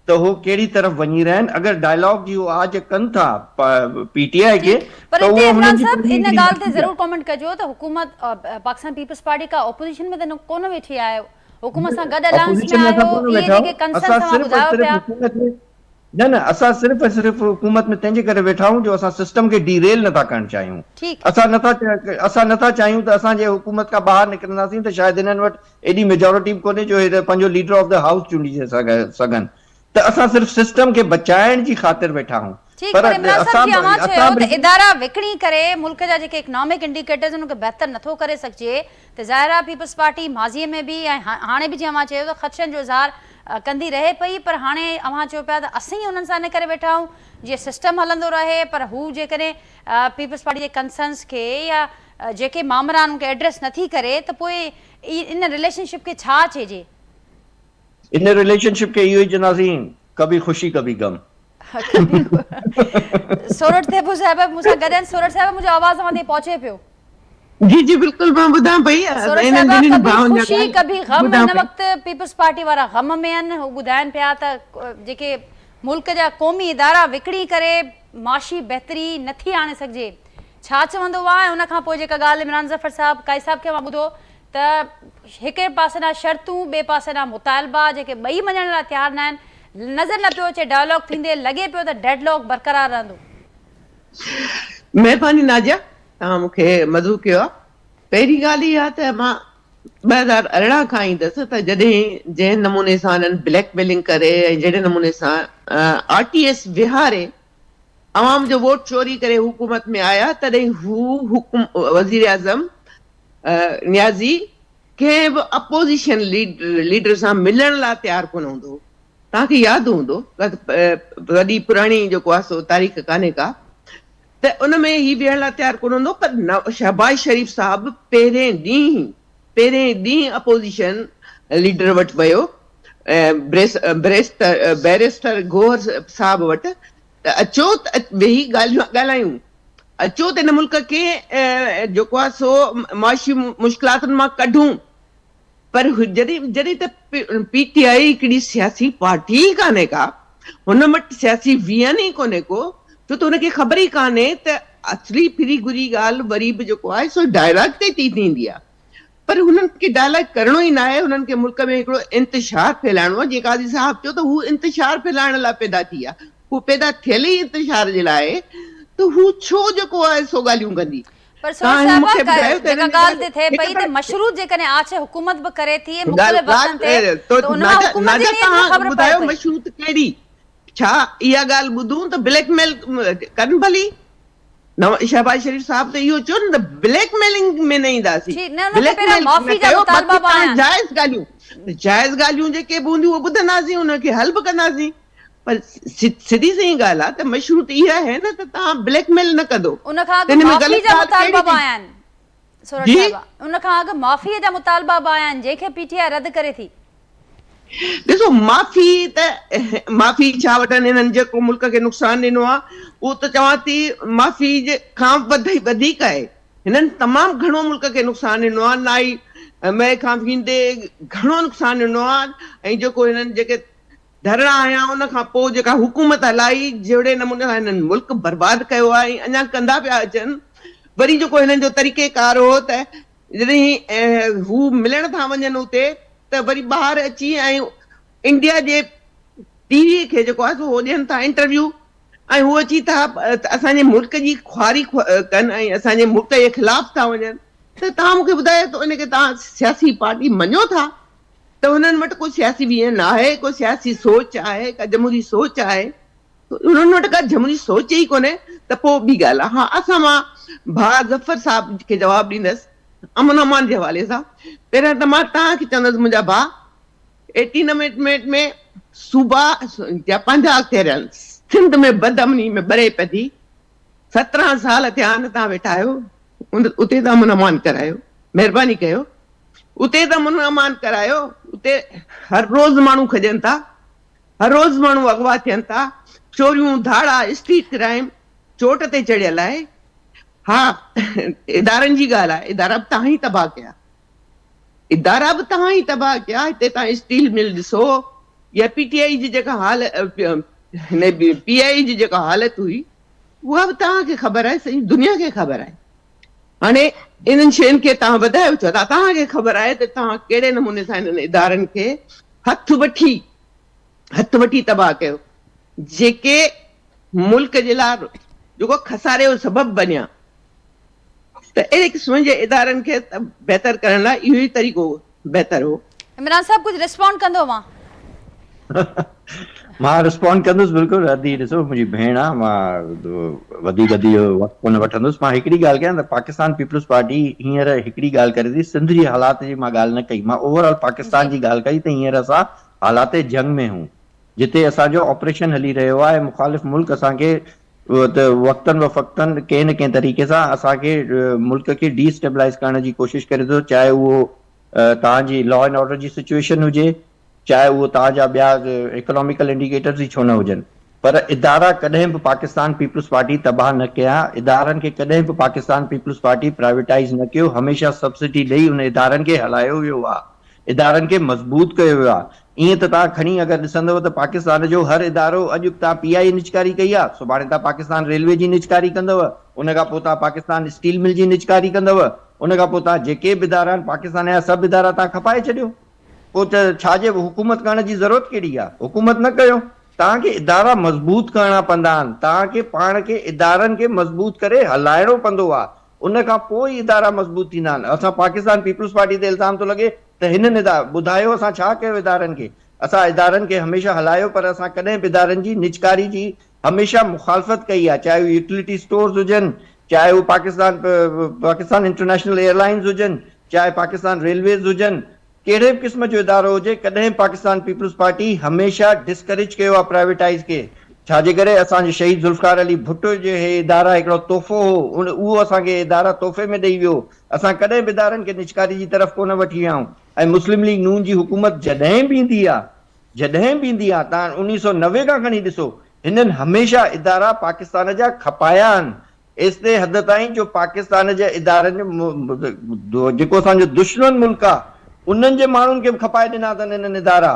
त हो कहिड़ी तरफ़ वञी रहिया आहिनि। अगरि डायलॉग जी उहे आज कनि था पीटीआई खे पर त हिते उहो इमरान हुननि जी साहब इन पूरी ॻाल्हि ते ज़रूर कमेंट कजो त हुकूमत पाकिस्तान पीपल्स पार्टी का ऑपोजिशन में त कोन वेठी आहे, हुकूमत सां गॾु अलायंस में अपोजिशन में असां आहियो, कोन इहे वेठा जेके आहियूं, कंसर्न असां तव्हां सिर्फ़ु ॿुधायो सिर्फ़ु पिया। हुकूमत में न असां सिर्फ़ु हुकूमत में तंहिंजे करे वेठा आहियूं जो असां सिस्टम खे डीरेल नथा करणु चाहियूं। ठीकु असां नथा चाहियूं त असां जे हुकूमत खां ॿाहिरि निकिरंदासीं त शायदि हिननि वटि एॾी मेजोरिटी बि कोन्हे जो हे पंहिंजो लीडर ऑफ द हाउस चूंडी सघनि। त असां सिर्फ़ु सिस्टम खे बचाइण जी ख़ातिर वेठा आहियूं। ठीक, पर इमरान साहब जी अवां चयो त इदारा विकिणी करे मुल्क जा जेके इकोनॉमिक इंडिकेटर्स उनखे बहितर नथो करे सघिजे त ज़ाहिर आहे पीपल्स पार्टी माज़ीअ में बि ऐं हाणे बि जीअं अवां चयो त ख़दशनि जो इज़हार कंदी रहे पई, पर हाणे अवां चयो पिया त असीं उन्हनि सां इन करे वेठा आहियूं जीअं सिस्टम हलंदो रहे, पर हू जेकॾहिं पीपल्स पार्टी जे कंसर्न्स खे या जेके मामला आहिनि उनखे एड्रेस नथी करे त पोइ इन रिलेशनशिप खे छा चइजे? इन रिलेशनशिप खे इहो ई चवंदासीं, कभी ख़ुशी कभी गम। सोरठ थेपू साहिब मूंसां गॾु आहिनि। सोरठ साहिब मुंहिंजो आवाज़ तव्हां ताईं पहुचे पियो? जी जी बिल्कुल मां ॿुधां पई। सोरठ साहिब कभी खुशी कभी गम हिन वक़्तु पीपल्स पार्टी वारा गम में आहिनि। हू ॿुधाइनि पिया त जेके मुल्क जा क़ौमी इदारा विकिणी करे माशी बहितरी नथी आणे सघिजे, छा चवंदो आहे? ऐं उनखां पोइ जेका ॻाल्हि इमरान ज़फ़र साहिब काई साहिब खे मां ॿुधो त हिकिड़े पासे ॾांहुं शर्तूं ॿिए पासे ॾांहुं मुतालबा जेके ॿई मञण लाइ तयारु न आहिनि, नज़र न पियो अचे डायलॉग थींदे, लॻे पियो त डेडलॉक बरक़रार रहंदो। महिरबानी नाजिया, तव्हां मूंखे मदू कयो आहे। पहिरीं ॻाल्हि इहा त मां 2018 खां ईंदसि त जॾहिं जंहिं नमूने सां हिननि ब्लैकमेलिंग करे ऐं जहिड़े नमूने सां RTS विहारे अवाम जो वोट चोरी करे हुकूमत में आया, तॾहिं हू वज़ीर आज़म नियाज़ी कंहिं बि अपोज़िशन लीडर सां मिलण लाइ तयारु कोन हूंदो। तव्हांखे यादि हूंदो, वॾी पुराणी जेको आहे सो तारीख़ कान्हे का, त उन में ही विहण लाइ तयारु कोन हूंदो। पर शहबाज शरीफ़ साहब पहिरें ॾींहुं अपोज़िशन लीडर वटि वियो, बैरिस्टर गोहर साहब वटि, त अचो त वेही ॻाल्हायूं, अचो त हिन मुल्क खे जेको आहे सो माशी मुश्किलातुनि मां कढूं। पर जॾहिं त PTI हिकिड़ी सियासी पार्टी ई कान्हे का, हुन वटि सियासी वियन ई कोन्हे को, छो त हुनखे ख़बर ई कान्हे त असली फिरी घुरी ॻाल्हि वरी बि जेको आहे सो डायलॉग ते थींदी आहे। पर हुननि खे डायलॉग करणो ई न आहे, हुननि खे मुल्क में हिकिड़ो इंतिशार फैलाइणो आहे। जीअं काज़ी साहब चयो त हू इंतिशार फैलाइण लाइ पैदा थी आहे, हू पैदा थियल ई इंतिशार जे लाइ, त हू छो जेको आहे सो ॻाल्हियूं कंदी? पर जेका ॻाल्हि ते थिए पई त मशरूत जेकॾहिं आचे हुकूमत बि करे थी मुख़्तलिफ़ वक़्तनि ते, त उनमां हुकूमत जी नीयत में ख़बर पए पई। मशरूत कहिड़ी? छा इहा ॻाल्हि ॿुधूं त ब्लैकमेल कनि भली? शहबाज शरीफ़ साहब त इहो चयो न त ब्लैकमेलिंग में न ईंदासीं, जाइज़ ॻाल्हियूं जेके बि हूंदियूं उहे ॿुधंदासीं, उनखे हल बि कंदासीं। पर सिधी सही ॻाल्हि आहे त मशरूत इहा आहे न त तव्हां ब्लैकमेल न कंदो। उनखां अॻु माफ़ी जा मुतालबा बि आया आहिनि सोरठ साहिब, उनखां अॻु माफ़ीअ जा मुतालबा बि आया आहिनि जंहिंखे PTI रद्द करे थी। ॾिसो, माफ़ी छा वठनि, हिननि जेको मुल्क खे नुक़सानु ॾिनो आहे उहो त चवां थी माफ़ी जे खां वधीक आहे। हिननि तमामु घणो मुल्क खे नुक़सानु ॾिनो आहे, नाई मैं खां थींदे घणो नुक़सानु ॾिनो आहे। ऐं जेको हिननि जेके धरणा आया उन खां पोइ जेका हुकूमत हलाई, जहिड़े नमूने सां हिननि मुल्क बर्बाद कयो आहे ऐं अञा कंदा पिया अचनि। वरी जेको हिननि जो तरीक़ेकार हो त जॾहिं हू मिलण था वञनि उते, त वरी ॿाहिरि अची ऐं इंडिया जे TV खे जेको आहे सो ॾियनि था इंटरव्यू, ऐं हू अची था असांजे मुल्क जी ख़्वारी कनि ऐं असांजे मुल्क जे ख़िलाफ़ था वञनि। त तव्हां मूंखे ॿुधायो त उनखे तव्हां सियासी पार्टी मञो था त हुननि वटि को सियासी वियन आहे, को सियासी सोच आहे, का जमहूरी सोच आहे? उन्हनि वटि का जमहूरी सोच ई कोन्हे त पोइ ॿी ॻाल्हि आहे। हा, असां मां भाउ ज़फ़र साहब खे जवाबु ॾींदसि अमन अमान जे हवाले सां। पहिरियों त मां तव्हांखे चवंदसि, मुंहिंजा भाउ 18 अमेंडमेंट में सूबा जा 5 अख़्तियार आहिनि, सिंध में बदअमनी में ॿरे पई थी, 17 साल थिया आहिनि, तव्हां वेठा आहियो उते त अमन अमान करायो, महिरबानी कयो उते त अमन अमान करायो। उते हर रोज़ माण्हू खजनि था, हर रोज़ माण्हू अगवा थियनि था, चोरियूं धाड़ा स्ट्रीट क्राइम चोट ते चढ़ियल आहे। हा, इदारनि जी ॻाल्हि आहे, इदारा बि तव्हां ई तबाह कया, इदारा बि तव्हां ई तबाह कया। हिते तव्हां स्टील मिल ॾिसो, या पीटीआई जी जेका हाल पीआई जी जेका हालत हुई उहा बि तव्हांखे ख़बर आहे, सॼी दुनिया खे ख़बर आहे। हाणे इन्हनि शयुनि खे तव्हां वधायो छो था? तव्हांखे ख़बर आहे त तव्हां कहिड़े नमूने सां इन्हनि इदारनि खे हथ वठी तबाह कयो, जेके मुल्क जे लाइ जेको खसारे जो सबबु बणिया। त अहिड़े क़िस्म जे इदारनि खे बहितर करण लाइ इहो ई तरीक़ो बहितर हो। इमरान साहब कुछ रिस्पॉन्ड कंदो मां? मां रिस्पॉन्ड कंदुसि बिल्कुलु। अदी ॾिसो मुंहिंजी भेण आहे, मां वधीक वक़्तु कोन वठंदुसि। मां हिकिड़ी ॻाल्हि कयां त पाकिस्तान पीपल्स पार्टी हींअर हिकिड़ी ॻाल्हि करे थी, सिंध जी हालात जी मां ॻाल्हि न कई, मां ओवरऑल पाकिस्तान जी ॻाल्हि कई त हींअर असां हालात जंग में हूं, जिते असांजो ऑपरेशन हली रहियो आहे। मुखालिफ़ मुल्क असांखे वक़्तन वफ़क़्तन कंहिं न कंहिं तरीक़े सां असांखे मुल्क खे डीस्टेबलाइज़ करण जी कोशिशि करे थो, चाहे उहो तव्हांजी लॉ एंड ऑर्डर जी सिचुएशन हुजे, चाहे उहो तव्हांजा ॿिया इकोनॉमिकल इंडिकेटर्स ई छो न हुजनि। पर इदारा कॾहिं बि पाकिस्तान पीपल्स पार्टी तबाह न कया, इदारनि खे कॾहिं बि पाकिस्तान पीपल्स पार्टी प्राइवेटाइज़ न कयो, हमेशह सब्सिडी ॾेई उन इदारनि खे हलायो वियो आहे, इदारनि खे मज़बूत कयो वियो आहे। ईअं त तव्हां खणी अगरि ॾिसंदव त पाकिस्तान जो हर इदारो, अॼु तव्हां पीआई निजकारी कई आहे, सुभाणे तव्हां पाकिस्तान रेलवे जी निजकारी कंदव, उन खां पोइ तव्हां पाकिस्तान स्टील मिल जी निजकारी कंदव, उन खां पोइ तव्हां जेके बि इदारा आहिनि पाकिस्तान जा सभु इदारा तव्हां खपाए छॾियो। पोइ त छाजे हुकूमत करण जी ज़रूरत कहिड़ी आहे? हुकूमत न कयो, तव्हांखे इदारा मज़बूत करणा पवंदा आहिनि, तव्हांखे पाण खे इदारनि खे मज़बूत करे हलाइणो पवंदो आहे, उन खां पोइ इदारा मज़बूत थींदा आहिनि। असां पाकिस्तान पीपल्स पार्टी ते इल्ज़ाम थो लॻे त हिननि ॿुधायो असां छा कयो इदारनि खे? असां इदारनि खे हमेशह हलायो, पर असां कॾहिं बि इदारनि जी निजकारी जी हमेशह मुखालफ़त कई आहे, चाहे उहे यूटिलिटी स्टोर्स हुजनि, चाहे उहे पाकिस्तान इंटरनेशनल एयरलाइंस हुजनि, चाहे पाकिस्तान रेलवेज़ हुजनि, कहिड़े बि क़िस्म जो इदारो हुजे, कॾहिं पाकिस्तान पीपल्स पार्टी हमेशह डिस्करेज कयो आहे प्राइवेटाइज़ खे। छाजे करे? असांजे शहीद ज़ुल्फ़िकार अली भुट्टो जो हे इदारा हिकिड़ो तोहफ़ो हो, उहो असांखे इदारा तोहफ़े में ॾेई वियो। असां कॾहिं बि इदारनि खे निजकारी जी तरफ़ कोन वठी विया आहियूं। ऐं मुस्लिम लीग नून जी हुकूमत जॾहिं बि ईंदी आहे, तव्हां 1990 खां खणी ॾिसो, हिननि हमेशह इदारा पाकिस्तान जा खपाया आहिनि, एतिरे हद ताईं जो पाकिस्तान जे इदारनि जो जेको असांजो दुश्मन मुल्क आहे उन्हनि जे माण्हुनि खे बि खपाए ॾिना अथनि हिननि इदारा।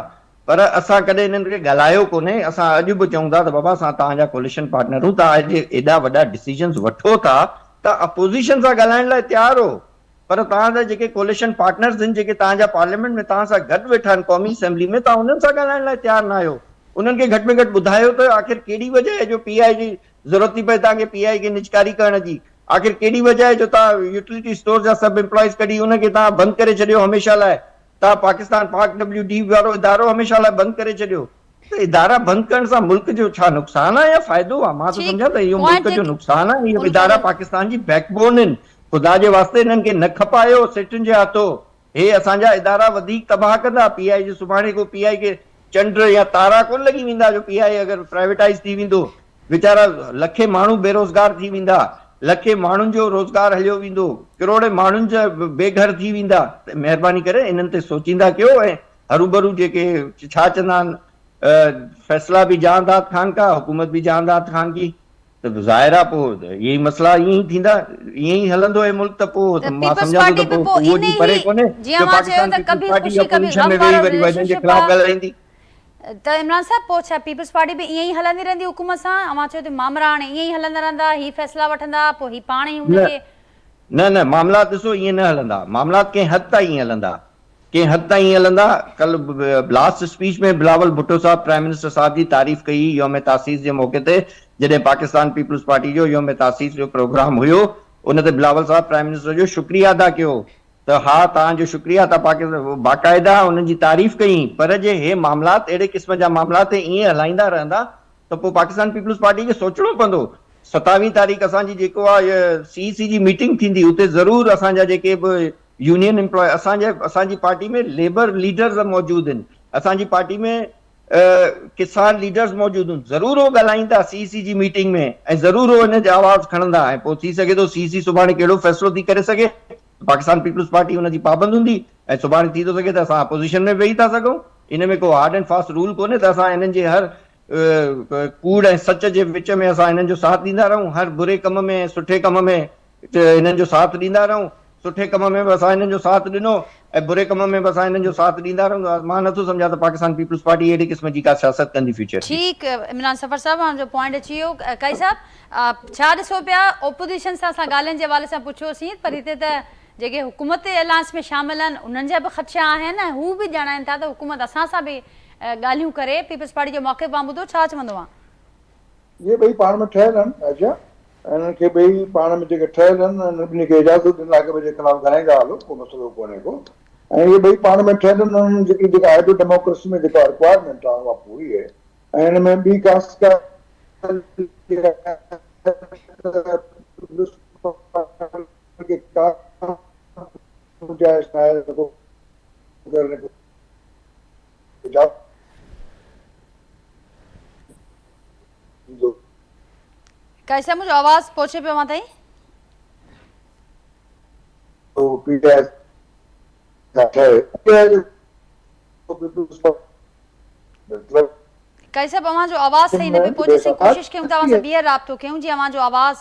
पर असां कॾहिं हिननि खे ॻाल्हायो कोन्हे। असां अॼु बि चऊं था त बाबा असां तव्हांजा कोलिशन पार्टनर हूं, तव्हां अॼु एॾा वॾा डिसीजन्स वठो था, त अपोज़िशन सां ॻाल्हाइण लाइ तयारु हो, पर तव्हांजा जेके कोलिशन पार्टनर्स आहिनि, जेके तव्हांजा पार्लियामेंट में तव्हां सां गॾु वेठा आहिनि क़ौमी असेंबली में, तव्हां उन्हनि सां ॻाल्हाइण लाइ तयारु न आहियो। उन्हनि खे घटि में घटि ॿुधायो त आख़िर कहिड़ी वजह आहे जो पीआई जी ज़रूरत थी पए तव्हांखे पीआई खे निजकारी करण जी? आख़िर कहिड़ी वजह आहे जो तव्हां यूटिलिटी स्टोर जा सभु एम्प्लॉइज़ कढी उनखे तव्हां बंदि करे छॾियो हमेशह लाइ? तव्हां पाकिस्तान पाक WD वारो इदारो हमेशह लाइ बंदि करे छॾियो। त इदारा बंदि करण सां मुल्क जो छा नुक़सानु आहे या फ़ाइदो आहे? मां त सम्झां त इहो मुल्क जो नुक़सानु आहे। इहे इदारा पाकिस्तान जी बैकबोन आहिनि। ख़ुदा जे वास्ते हिननि खे न खपायो सिटुनि जे हथो। हे असांजा इदारा वधीक तबाह कंदा। पीआई जो सुभाणे को पीआई खे चंड या तारा कोन लॻी वेंदा जो पीआई अगरि प्राइवेटाइज़ थी वेंदो, वीचारा लखे माण्हू बेरोज़गार थी वेंदा, लखे माण्हुनि जो रोज़गार हलियो वेंदो, किरोड़े माण्हुनि जा बेघर थी वेंदा। त महिरबानी करे इन्हनि ते सोचींदा कयो ऐं हरू जेके छा चवंदा आहिनि फ़ैसिला बि जहांदाद ख़ान का, हुकूमत बि जहांदाद ख़ान की, त ज़ाहिर आहे पोइ इहे ई मसला ईअं ई थींदा, ईअं ई हलंदो आहे मुल्क। त पोइ मां सम्झां थो त पोइ उहो ॾींहुं परे कोन्हे जो पाकिस्तान पीपल्स पार्टी अपोज़िशन में वेही वरी वॾनि जे ख़िलाफ़ ॻाल्हाईंदी। त इमरान साहब पोइ छा पीपल्स पार्टी बि ईअं ई हलंदी रहंदी हुकूमत सां? मां चयो त मामला हाणे ईअं ई हलंदा रहंदा, ही फ़ैसिला वठंदा, पोइ ही पाण ई हुनखे न मामलात ॾिसो ईअं न हलंदा। मामलात कंहिं हद ताईं ईअं हलंदा, कंहिं हद ताईं ईअं हलंदा। कल लास्ट स्पीच में बिलावल भुट्टो साहब प्राइम मिनिस्टर साहब जी तारीफ़ कई यौम तासीस जे मौके ते, जॾहिं पाकिस्तान पीपल्स पार्टी जो यौम तासीस जो प्रोग्राम हुयो, उन ते बिलावल साहब प्राइम मिनिस्टर जो शुक्रिया अदा कयो त हा तव्हांजो शुक्रिया, तव्हां पाकिस्तान बाक़ाइदा उन्हनि जी तारीफ़ कई। पर जे हे मामलात अहिड़े क़िस्म जा मामलात ईअं हलाईंदा रहंदा त पोइ पाकिस्तान पीपल्स पार्टी खे सोचणो पवंदो। 27 तारीख़ असांजी जेको आहे CEC जी मीटिंग थींदी, उते ज़रूरु असांजा जेके बि यूनियन एम्प्लॉय, असांजी पार्टी में लेबर लीडर्स मौजूदु आहिनि, असांजी पार्टी में किसान लीडर्स मौजूदु आहिनि, ज़रूरु उहो ॻाल्हाईंदा CEC जी मीटिंग में ऐं ज़रूरु उहो हिन जो आवाज़ खणंदा। ऐं पोइ थी सघे थो CEC सुभाणे कहिड़ो फ़ैसिलो थी करे सघे, पाकिस्तान पीपल्स पार्टी हुनजी पाबंद हूंदी ऐं सुभाणे थी थो सघे त असां अपोज़िशन में वेही था सघूं। इन में को हार्ड एंड फास्ट रूल कोन्हे त असां हिननि जे हर कूड़ ऐं सच जे विच में असां हिननि जो साथ ॾींदा रहूं, हर बुरे कम में सुठे कम में हिननि जो साथ ॾींदा रहूं। सुठे कम में बि असां हिननि जो साथ ॾिनो ऐं बुरे कम में बि असां हिननि जो साथ ॾींदा रहंदासीं। मां नथो सम्झां त पाकिस्तान पीपल्स पार्टी अहिड़ी क़िस्म जी का सियासत कंदी फ्यूचर। ठीक इमरान सफ़र साहब मुंहिंजो पॉइंट अची वियो। काई साहब छा ॾिसो पिया ओपोजिशन सां असां ॻाल्हियुनि जे हवाले सां पुछियोसीं, पर हिते त जेके हुकूमत अलायंस में शामिल आहिनि उन्हनि जा बि ख़दशा आहिनि ऐं हू बि ॼाणाइनि था त हुकूमत असां सां बि ॻाल्हियूं करे। पीपल्स पार्टी जो मौक़िफ़ मां ॿुधो, छा चवंदो आहे? ये ॿई पाण में ठहियल आहिनि अच्छा, इन्हनि खे ॿई पाण में जेके ठहियल आहिनि ॿिन्ही खे इजाज़त ॾिना की भई ख़िलाफ़ ॻाल्हाईंदा हलो, को मसइलो कोन्हे को। ऐं इहे ॿई पाण में ठहियल आहिनि, जेका आहे डेमोक्रेसी में जेका रिक्वायरमेंट आहे उहा पूरी आहे। ऐं हिन में ॿी का कैसे मुझे आवाज पहुंचे पे वहां ताई? कैसे अवां जो आवाज सही न पे पहुंचे सी कोशिश कयूं था असां ॿीहर राब्तो कयूं जी अवां जो आवाज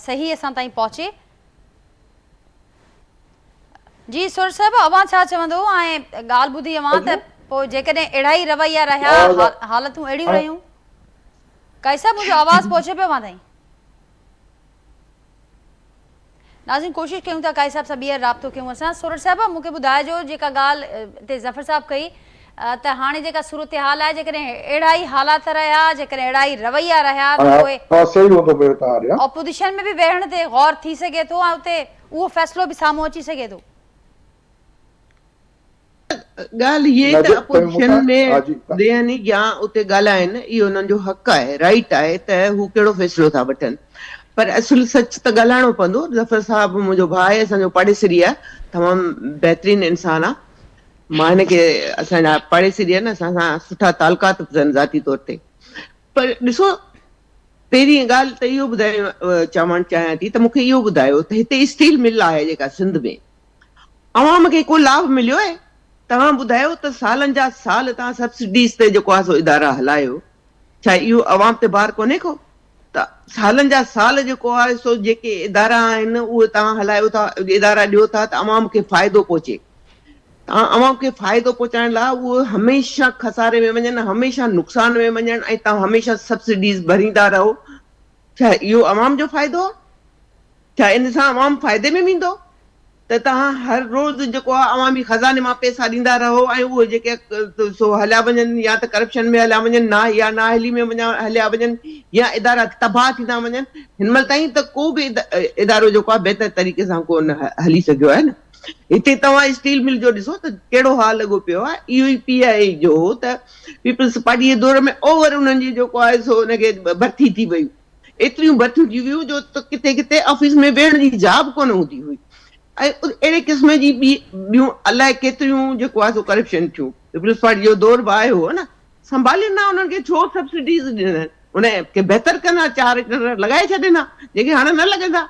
सही असां ताईं पहुंचे। जी सुर साहब अवां छा चवंदो ऐं ॻाल्हि ॿुधी अवां त पोइ जेकॾहिं अहिड़ा ई रवैया रहिया हालतूं अहिड़ियूं रहियूं। कैसा मुझे आवाज पहुंचे पे वहां ताईं? नाज़रीन कोशिश कयूं था काई साहब सां ॿीहर राब्तो कयूं असां। सूरत साहब मूंखे ॿुधाइजो जेका ॻाल्हि हिते ज़फ़र साहब कई त हाणे जेका सूरत हाल आहे जेकॾहिं अहिड़ा ई हालात रहिया, जेकॾहिं अहिड़ा ई रवैया रहिया त पोइ ऑपोजिशन में बि वेहण ते गौर थी सघे थो ऐं उते उहो फ़ैसिलो बि साम्हूं अची सघे थो। ॻाल्हि इहे त अपोजिशन में ॾियनि या उते ॻाल्हाइनि इहो हुननि जो हक़ आहे, राइट आहे त हू कहिड़ो फ़ैसिलो था वठनि, पर असुल सच त ॻाल्हाइणो पवंदो। ज़फ़र साहब मुंहिंजो भाउ आहे, असांजो पाड़ेसिरी आहे, तमामु बहितरीनु इंसानु आहे। मां हिनखे असांजा पाड़ेसिरी आहिनि, असां सां सुठा तालुकात आहिनि ज़ाती तौर ते। पर ॾिसो पहिरीं ॻाल्हि त इहो चवणु चाहियां थी त मूंखे इहो ॿुधायो त हिते स्टील मिल आहे जेका सिंध में, अवाम खे को लाभ मिलियो आहे? तव्हां ॿुधायो त सालनि जा साल तव्हां सब्सिडीज़ ते जेको आहे सो इदारा हलायो, छा इहो अवाम ते बार कोन्हे को? त सालनि जा साल जेको आहे सो जेके इदारा आहिनि उहे तव्हां हलायो था, इदारा ॾियो था त अवाम खे फ़ाइदो पहुचे। तव्हां अवाम खे फ़ाइदो पहुचाइण लाइ उहे हमेशह खसारे में वञनि, हमेशह नुक़सान में वञनि ऐं तव्हां हमेशह सब्सिडीज़ भरींदा रहो। छा इहो अवाम जो फ़ाइदो आहे? छा इन सां अवाम फ़ाइदे में वेंदो त तव्हां हर रोज़ जेको आहे अवामी ख़ज़ाने मां पैसा ॾींदा रहो ऐं उहे जेके सो हलिया वञनि या त करप्शन में हलिया वञनि या नाअहली में हलिया वञनि या इदारा तबाह थींदा वञनि? हिन महिल ताईं त को बि इदारो जेको आहे बहितर तरीक़े सां कोन हली सघियो आहे न। हिते तव्हां स्टील मिल जो ॾिसो त कहिड़ो हाल लॻो पियो आहे। इहो ई PI जो त पीपल्स पार्टी जे दौर में ओवर उन्हनि जी जेको आहे सो हुनखे भर्ती थी वियूं, एतिरियूं भर्तियूं थी वियूं जो त किथे किथे ऑफिस में वेहण जी जाब कोन हूंदी हुई ऐं अहिड़े क़िस्म जी ॿियूं अलाए केतिरियूं जेको आहे सो करप्शन थियूं। पीपल्स पार्टी जो दौर बि आयो हो न, संभाले न उन्हनि खे छो सब्सिडीज़ ॾिननि? उनखे बहितर कंदा 4 एकड़ लॻाए छॾींदा जेके हाणे न लॻंदा।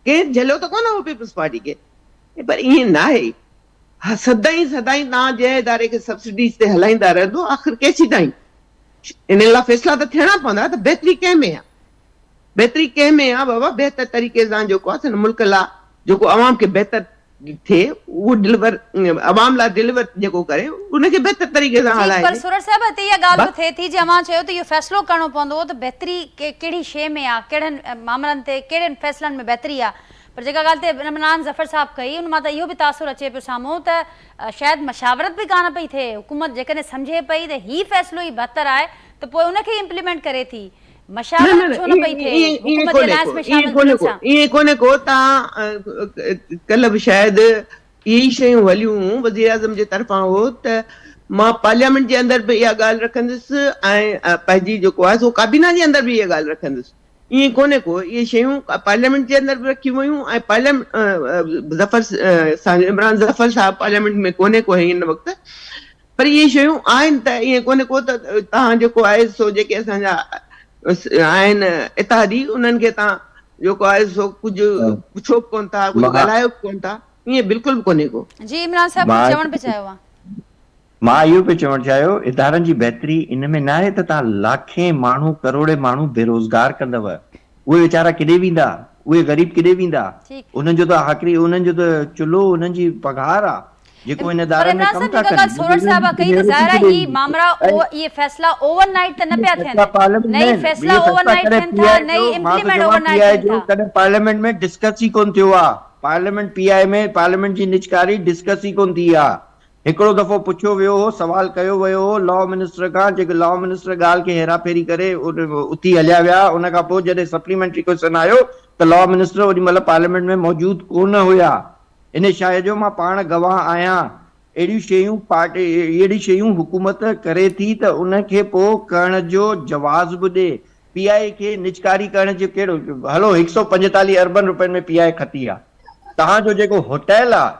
कंहिं झलियो त कोन हो पीपल्स पार्टी खे, पर ईअं न आहे। सदाईं तव्हां जंहिं इदारे खे सब्सिडीज़ ते हलाईंदा रहंदो आख़िर केसीं ताईं? इन लाइ फ़ैसिला त थियणा पवंदा। त बहितरी कंहिं में आहे? बहितरी कंहिं में आहे बाबा? बहितर तरीक़े सां जेको आहे मुल्क लाइ जेको अवाम खे बहितर थिए उहो डिलीवर, अवाम लाइ डिलीवर जेको करे उनखे बहितर तरीक़े सां हलाए। पर सूरत साहब हिते इहा ॻाल्हि बि थिए थी जे अवां चयो त इहो फ़ैसिलो करणो पवंदो त बहितरी कहिड़ी शइ में आहे, कहिड़नि मामलनि ते, कहिड़नि फ़ैसिलनि में बहितरी आहे। पर जेका ॻाल्हि ते इमरान ज़फ़र साहब कई उन मां त इहो बि तासुर अचे पियो साम्हूं त शायदि मशावरत बि कान पई थिए। हुकूमत जेकॾहिं सम्झे पई त हीउ फ़ैसिलो ई बहितर आहे त पोइ उनखे इम्प्लीमेंट करे थी। मशावरत छो न पई थिए हुकूमत जे अलायंस में शामिल थियण सां? ईअं कोन्हे को। तव्हां कल्ह बि शायदि इहे शयूं हलियूं वज़ीर आज़म जे तरफ़ां हो त मां पार्लियामेंट जे अंदरि बि इहा ॻाल्हि रखंदुसि ऐं पंहिंजी जेको आहे सो काबीना जे अंदरि बि इहा ॻाल्हि रखंदुसि। ईअं कोन्हे को, इहे शयूं पार्लियामेंट जे अंदरि बि रखियूं वयूं ऐं इमरान ज़फ़र साहब पार्लियामेंट में कोन्हे को हिन वक़्तु, पर इहे शयूं आहिनि। त ईअं कोन्हे को त तव्हां जेको आहे सो जेके असांजा आहिनि इत्तेहादी उन्हनि खे तव्हां जेको आहे सो कुझु पुछो बि कोन था, कुझु ॻाल्हायो बि कोन था, ईअं बिल्कुलु बि कोन्हे को। जी इमरान साहब चवण पे चयो आहे। मां इहो पियो चवणु चाहियो इदारनि जी बहितरी इन में न आहे त तव्हां लाखे माण्हू करोड़े माण्हू बेरोज़गार कंदव, उहे वीचारा किॾे वेंदा? उहे ग़रीब किॾे वेंदा? ठीकु। उन्हनि जो त आख़िरी उन्हनि जो त चुल्हो उन्हनि जी पघार आहे जेको इन पर इदारनि में इमरान कमु साहब था जेका कनि। ॻाल्हि सोरठ साहिबा कई त ज़ाहिर आहे ही मामला ये फैसला ओवरनाइट त न पिया थियनि, नई फैसला ओवरनाइट थियनि था, नई इम्प्लीमेंट ओवरनाइट थियनि था। कॾहिं पार्लियामेंट में डिस्कस ई कोन थियो आहे, पार्लियामेंट पीआई में पार्लियामेंट जी निजकारी डिस्कस ई कोन थी आहे। हिकिड़ो दफ़ो पुछियो वियो हो, सवाल कयो वियो हो लॉ मिनिस्टर खां, जेके लॉ मिनिस्टर ॻाल्हि खे हेराफेरी करे उथी हलिया विया। उन खां पोइ जॾहिं सप्लीमेंट्री क्वेश्चन आयो त लॉ मिनिस्टर ओॾी महिल पार्लियामेंट में मौजूद कोन हुया। इन शइ जो मां पाण गवाह आहियां। अहिड़ी शयूं हुकूमत करे थी त उनखे पोइ करण जो जवाज़ बि ॾे। पीआई खे निजकारी करण जो कहिड़ो, हलो 145 अरबन रुपयनि में पीआई खती आहे। तव्हांजो जेको होटल आहे,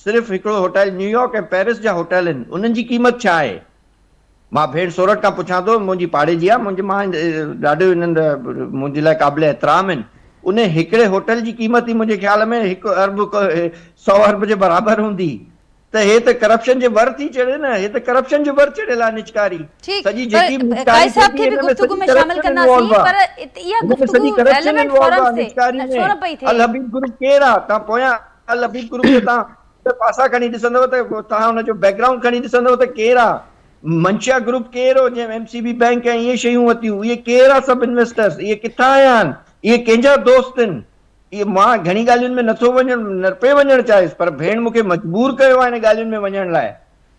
सिर्फ़ु हिकिड़ो होटल, न्यूयॉर्क ऐं पेरिस जा होटल आहिनि, उन्हनि जी क़ीमत छा आहे? मां भेण सोरठ खां पुछां थो, मुंहिंजी पाड़े जी आहे, मां ॾाढो इन्हनि मुंहिंजे लाइ क़ाबिल एतिराम आहिनि। उन हिकिड़े होटल जी क़ीमत ई मुंहिंजे ख़्याल में 1 अरब 100 अरब जे बराबरि हूंदी। त हे त करप्शन जे वर थी चढ़े न, हे त करप्शन जे वर चढ़ियल आहे निजकारी। सॼी जेकी काई साहब खे भी गुफ्तगू में शामिल करना सी, पर इया गुफ्तगू रेलेवेंट फोरम से छो न पई थे। अल हबीब ग्रुप केरु आहे? तव्हां पोयां अल हबीब ग्रुप खे तव्हां पासा खणी ॾिसंदव त तव्हां हुनजो बैकग्राउंड खणी ॾिसंदव त केरु आहे? मंशा ग्रुप केरु हो जंहिं एमसीबी बैंक ऐं इहे शयूं वरितियूं? इहे केरु आहे? सभु इन्वेस्टर्स इहे किथां आया आहिनि? इहे कंहिंजा दोस्त आहिनि? इहे मां घणी ॻाल्हियुनि में नथो वञणु, न पियो वञणु चाहियुसि, पर भेण मूंखे मजबूर कयो आहे इन ॻाल्हियुनि में वञण लाइ।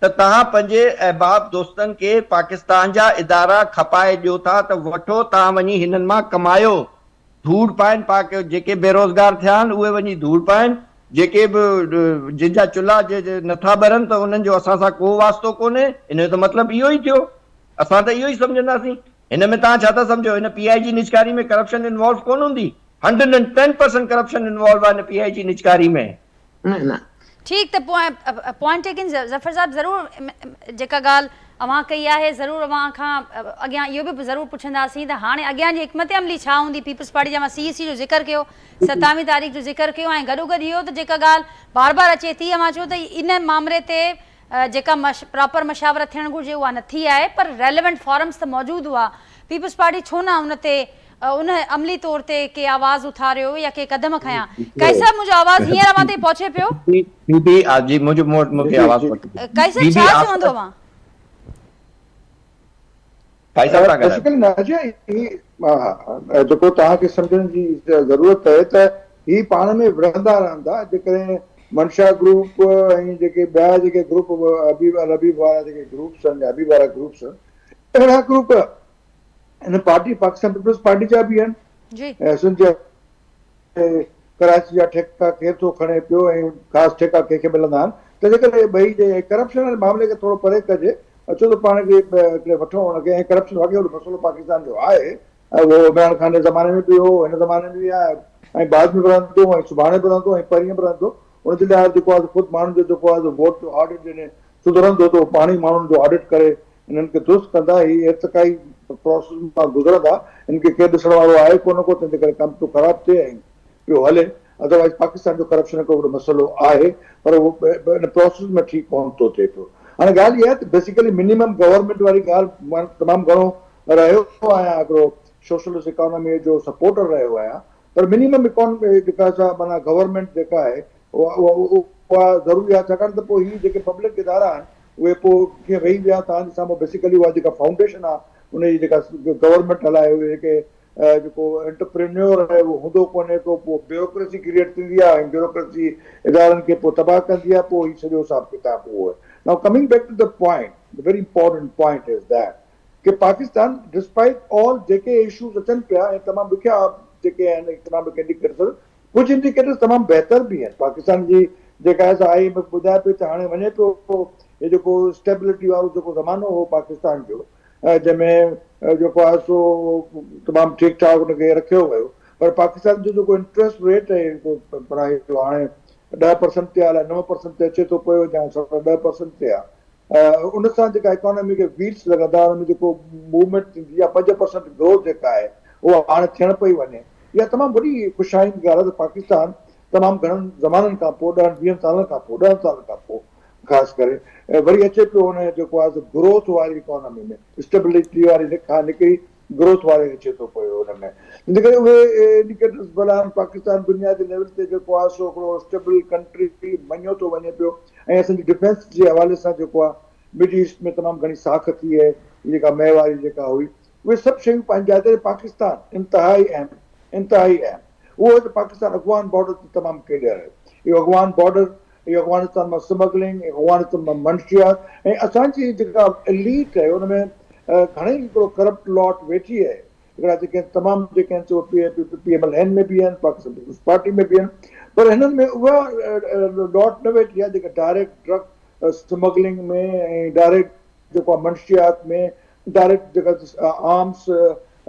त तव्हां पंहिंजे अहबाब दोस्तनि खे पाकिस्तान जा इदारा खपाए ॾियो था त वठो, तव्हां वञी हिननि मां कमायो, धूड़ पाइनि। जेके बेरोज़गार थिया आहिनि उहे वञी धूड़ पाइनि, जेके बि जिन जा चुल्हा नथा ॿरनि त उन्हनि जो असां सां को वास्तो कोन्हे। इन जो त मतिलबु इहो ई थियो। असां त इहो ई सम्झंदासीं। हिन में तव्हां छा था सम्झो? हिन पीआई जी निजकारी में करप्शन इन्वॉल्व कोन हूंदी? 110% करप्शन इन्वॉल्व आहे पीआई जी निजकारी में। ठीक, त पॉइंट टेकन ज़फर साहब, ज़रूर जेका ॻाल्हि अवां कई आहे ज़रूर अवां खां अॻियां इहो बि ज़रूर पुछंदासीं त हाणे अॻियां जी हिकमत अमली छा हूंदी। पीपल्स पार्टी जा मां सीईसी जो ज़िक्र कयो, 27 तारीख़ जो ज़िक्र कयो, ऐं गॾोगॾु इहो त जेका ॻाल्हि बार बार अचे थी, मां चयो त इन मामले ते जेका प्रॉपर मशावरत थियणु घुरिजे उहा न थी आहे, पर रेलेवेंट फॉरम्स त मौजूदु हुआ। पीपल्स पार्टी छो न उन ते उन अमली तौर ते के आवाज़ उथारियो या के कदम खयां? काई साहब, मुंहिंजो आवाज़ हींअर अवां ताईं पहुचे पियो? काई साहब छा चवंदो अवां? जेको तव्हांखे सम्झण जी ज़रूरत आहे त ही पाण में विढ़ंदा रहंदा। जेकॾहिं मंशा ग्रुप ऐं जेके ॿिया जेके ग्रुप हबीब वारा जेके ग्रुप्स आहिनि, हबीब वारा ग्रुप्स, अहिड़ा ग्रुप हिन पार्टी पाकिस्तान पीपल्स पार्टी जा बि आहिनि। कराची जा ठेका केरु थो खणे पियो ऐं ख़ासि ठेका कंहिंखे मिलंदा आहिनि। त जेकॾहिं ॿई जे करप्शन वारे मामले खे थोरो परे कजे, अचो त पाण खे हिकिड़े वठूं हुनखे। ऐं करप्शन वाक़ई मसइलो पाकिस्तान जो आहे, उहो इमरान खान जे ज़माने में बि हो, हिन ज़माने में बि आहे, ऐं बाद में बि रहंदो, ऐं सुभाणे बि रहंदो, ऐं परीहं बि रहंदो। हुनजे लाइ जेको आहे ख़ुदि माण्हुनि जो जेको आहे वोट जो ऑडिट जॾहिं सुधरंदो त पाण ई माण्हुनि जो ऑडिट करे हिननि खे दुरुस्त कंदा। ही एतिकाई प्रोसेस मां गुज़रंदा। हिनखे केरु ॾिसण वारो आहे कोन को, तंहिंजे करे कमु पियो ख़राबु थिए ऐं पियो हले। अदरवाइज़ पाकिस्तान जो करप्शन हिकिड़ो वॾो मसइलो आहे, पर उहो हिन प्रोसेस में ठीकु कोन थो थिए पियो। हाणे ॻाल्हि इहा आहे त बेसिकली मिनिमम गवर्नमेंट वारी ॻाल्हि मां तमामु घणो रहियो आहियां, हिकिड़ो सोशलिस्ट इकोनॉमी जो सपोर्टर रहियो आहियां, पर मिनिमम इकोनॉमी जेका माना गवर्नमेंट जेका आहे उहा ज़रूरी आहे। छाकाणि त पोइ हीअ जेके पब्लिक इदारा आहिनि उहे पोइ कीअं वेही विया तव्हांजे साम्हूं। बेसिकली उहा जेका फाउंडेशन आहे उनजी जेका गवर्नमेंट हलाए, उहे जेके जेको एंटरप्रेन्योर आहे उहो हूंदो कोन्हे को, पोइ ब्यूरोक्रेसी क्रिएट थींदी आहे ऐं ब्यूरोक्रेसी इदारनि खे पोइ तबाह कंदी आहे। पोइ हीउ सॼो हिसाब किताब उहो आहे। Now coming back to the point, the very important point is that कि पाकिस्तान डिस्पाइट ऑल जेके इशूज़ अचनि पिया ऐं तमामु ॾुखिया जेके आहिनि इकनॉमिक इंडिकेटर्स, कुझु इंडिकेटर्स तमामु बहितर बि आहिनि। पाकिस्तान जी जेका आहे IMF ॿुधाए पई त हाणे वञे पियो हे जेको स्टेबिलिटी वारो जेको ज़मानो हो पाकिस्तान जो, जंहिंमें जेको आहे सो तमामु ठीकु ठाक हुनखे रखियो वियो। पर पाकिस्तान जो जेको इंट्रस्ट रेट आहे पढ़ाई जो हाणे 10% ते आहे, 9% ते अचे थो पियो, या 10% ते आहे। उन सां जेका इकोनॉमी खे वील्स लॻंदा, हुन में जेको मूवमेंट थींदी आहे, 5% ग्रोथ जेका आहे उहा हाणे थियण पई वञे। इहा तमामु वॾी ख़ुशाइंदी ॻाल्हि आहे त पाकिस्तान तमामु घणनि ज़माननि खां पोइ, 10-20 सालनि खां पोइ, 10 सालनि खां पोइ ख़ासि करे वरी अचे पियो हुन जेको आहे ग्रोथ वारी इकोनॉमी में, स्टेबिलिटी वारी खां निकिरी ग्रोथ वारे अचे थो पियो हुन में, इन करे उहे इंडिकेटर्स भला पाकिस्तान बुनियादी लेवल ते जेको आहे सो हिकिड़ो स्टेबल कंट्री मञियो थो वञे पियो, ऐं असांजी डिफेंस जे हवाले सां जेको आहे मिड ईस्ट में तमामु घणी साख थी आहे, जेका मेवारी जेका हुई, उहे सभु शयूं पंहिंजी जाइ ते पाकिस्तान इंतिहाई अहम उहो त पाकिस्तान अफ़गान बॉर्डर ते तमामु केॾियर आहे, इहो अफ़गान बॉर्डर, इहो अफ़गानिस्तान मां स्मगलिंग, अफ़गानिस्तान मां मंशियात, ऐं असांजी जेका एलीट आहे हुन में घणेई हिकिड़ो करप्ट लॉट वेठी आहे, हिकिड़ा जेके तमामु जेके आहिनि सो PMLN में बि आहिनि, पाकिस्तान पीपुल्स पार्टी में बि आहिनि, पर हिननि में उहा लॉट न वेठी आहे जेका डायरेक्ट ड्रग स्मगलिंग में ऐं डायरेक्ट जेको आहे मंशियात में, डायरेक्ट जेका आर्म्स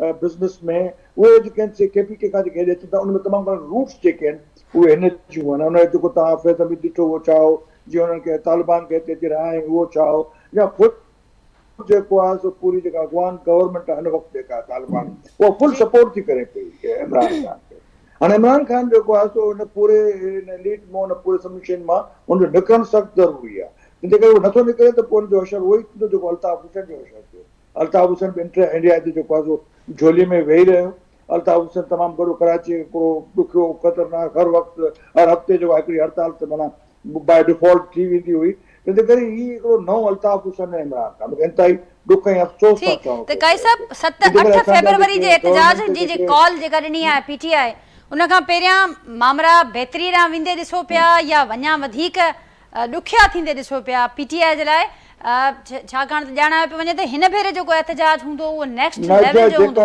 बिज़नेस में, उहे जेके आहिनि KPK खां जेके हेॾे अचनि था, उन में तमामु घणा रूट्स जेके आहिनि उहे हिन जूं आहिनि, हुन जेको तव्हां फैज़ हमीद ॾिठो उहो चाहो, जीअं हुननि खे तालिबान खे हिते अची रहिया आहिनि उहो चाहो, या ख़ुदि जेको आहे सो पूरी जेका अफ़गान गवर्नमेंट आहे हिन वक़्तु जेका तालिबान उहा फुल सपोर्ट थी करे पई इमरान ख़ान खे। हाणे इमरान ख़ान जेको आहे सो हुन पूरे लीड मां, हुन पूरे समिशन मां हुनजो निकिरणु सख़्तु ज़रूरी आहे, जंहिंजे करे उहो नथो निकिरे त पोइ हुनजो असरु उहो ई थींदो जेको अल्ताफ़ हुसैन जो असरु थियो। अल्ताफ़ हुसैन बि इंडिया जे जेको आहे सो झोली में वेही रहियो, अल्ताफ़ हुसैन तमामु घणो कराची हिकिड़ो ॾुखियो ख़तरनाक हर वक़्तु हर हफ़्ते जेको हिकिड़ी हड़ताल ते माना बाय डिफॉल्ट थी वेंदी हुई, तंहिंजे करे ही हिकिड़ो नओं अल्ताफ़ हुसैन ऐं इमरान ख़ान इंतिहाई ॾुख ऐं अफ़सोस सां चवणो त काई साहब 7-8 फरवरी जे एहतजाज जी कॉल जेका ॾिनी आहे PTI, उन खां पहिरियां मामला बहितरी ॾांहुं वेंदे ॾिसो पिया या वञा वधीक ॾुखिया थींदे ॾिसो पिया PTI जे लाइ, छाकाणि त ॼाणायो पियो वञे त हिन भेरे जेको एहतजाज हूंदो उहो नेक्स्ट लेवल जो हूंदो।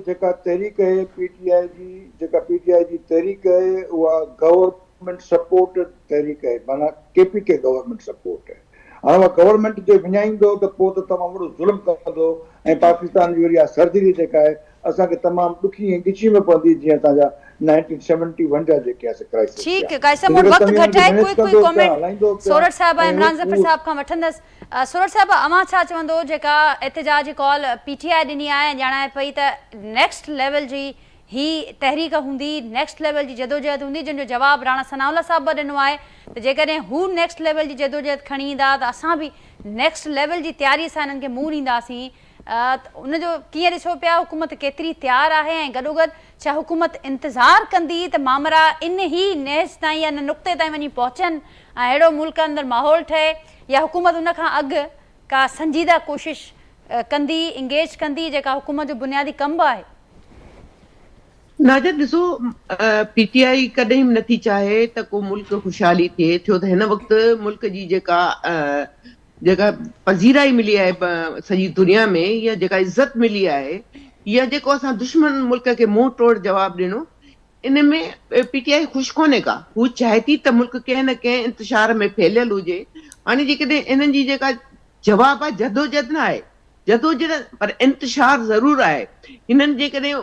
जेका तहरीक आहे PTI जी तहरीक आहे उहा गवर्नमेंट सपोर्टेड तहरीक आहे, माना KPK गवर्नमेंट सपोर्ट आहे। हाणे उहा गवर्नमेंट जे विञाईंदो त पोइ त तमामु वॾो ज़ुल्म कंदो, ऐं पाकिस्तान जी वरी इहा सर्जरी जेका आहे असांखे तमामु ॾुखी ऐं गिची में पवंदी, जीअं तव्हांजा 1971 जा जेके आहे क्राइसिस। ठीक है काई साहब, वक्त घटि आहे, कोई कमेंट सोरठ साहब ऐं इमरान ज़फर साहब खां वठंदसि। सोरठ साहब, अवां छा चवंदो जेका एहतजाज जी कॉल PTI ॾिनी आहे, ॼाणाए पई त नेक्स्ट लेवल जी ही तहरीक हूंदी, नेक्स्ट लेवल जी जदोजहद हूंदी, जंहिंजो जवाबु राणा सनाउल्ला साहब बि ॾिनो आहे त जेकॾहिं हू नेक्स्ट लेवल जी जदोजहद खणी ईंदा त असां बि नेक्स्ट लेवल जी तयारी सां हिननि खे मुंहुं ॾींदासीं, उनजो कीअं ॾिसो पिया, हुकूमत केतिरी तयारु आहे, ऐं गॾोगॾु छा हुकूमत इंतज़ारु कंदी त मामला इन ई नेस ताईं या इन नुक़्ते ताईं वञी पहुचनि ऐं अहिड़ो मुल्क अंदरि माहौल ठहे, या हुकूमत उन खां अॻु का संजीदा कोशिश कंदी, इंगेज कंदी, जेका हुकूमत जो बुनियादी कमु बि आहे? नाज़र ॾिसो, PTI कॾहिं बि नथी चाहे त को मुल्क खुशहाली थिए, छो त हिन वक़्तु मुल्क जी जेका पज़ीराई मिली आहे सॼी दुनिया में, या जेका इज़त मिली आहे, या जेको असां दुश्मन मुल्क खे मुंहुं तोड़ जवाबु ॾिनो, इन में PTI ख़ुशि कोन्हे का। हू चाहे थी त मुल्क कंहिं न कंहिं इंतिशार में फैलियल हुजे। हाणे जेकॾहिं इन्हनि जी जेका जवाबु आहे जदोजहद न आहे, जदोजहद पर इंतिशार ज़रूरु आहे। हिननि जेकॾहिं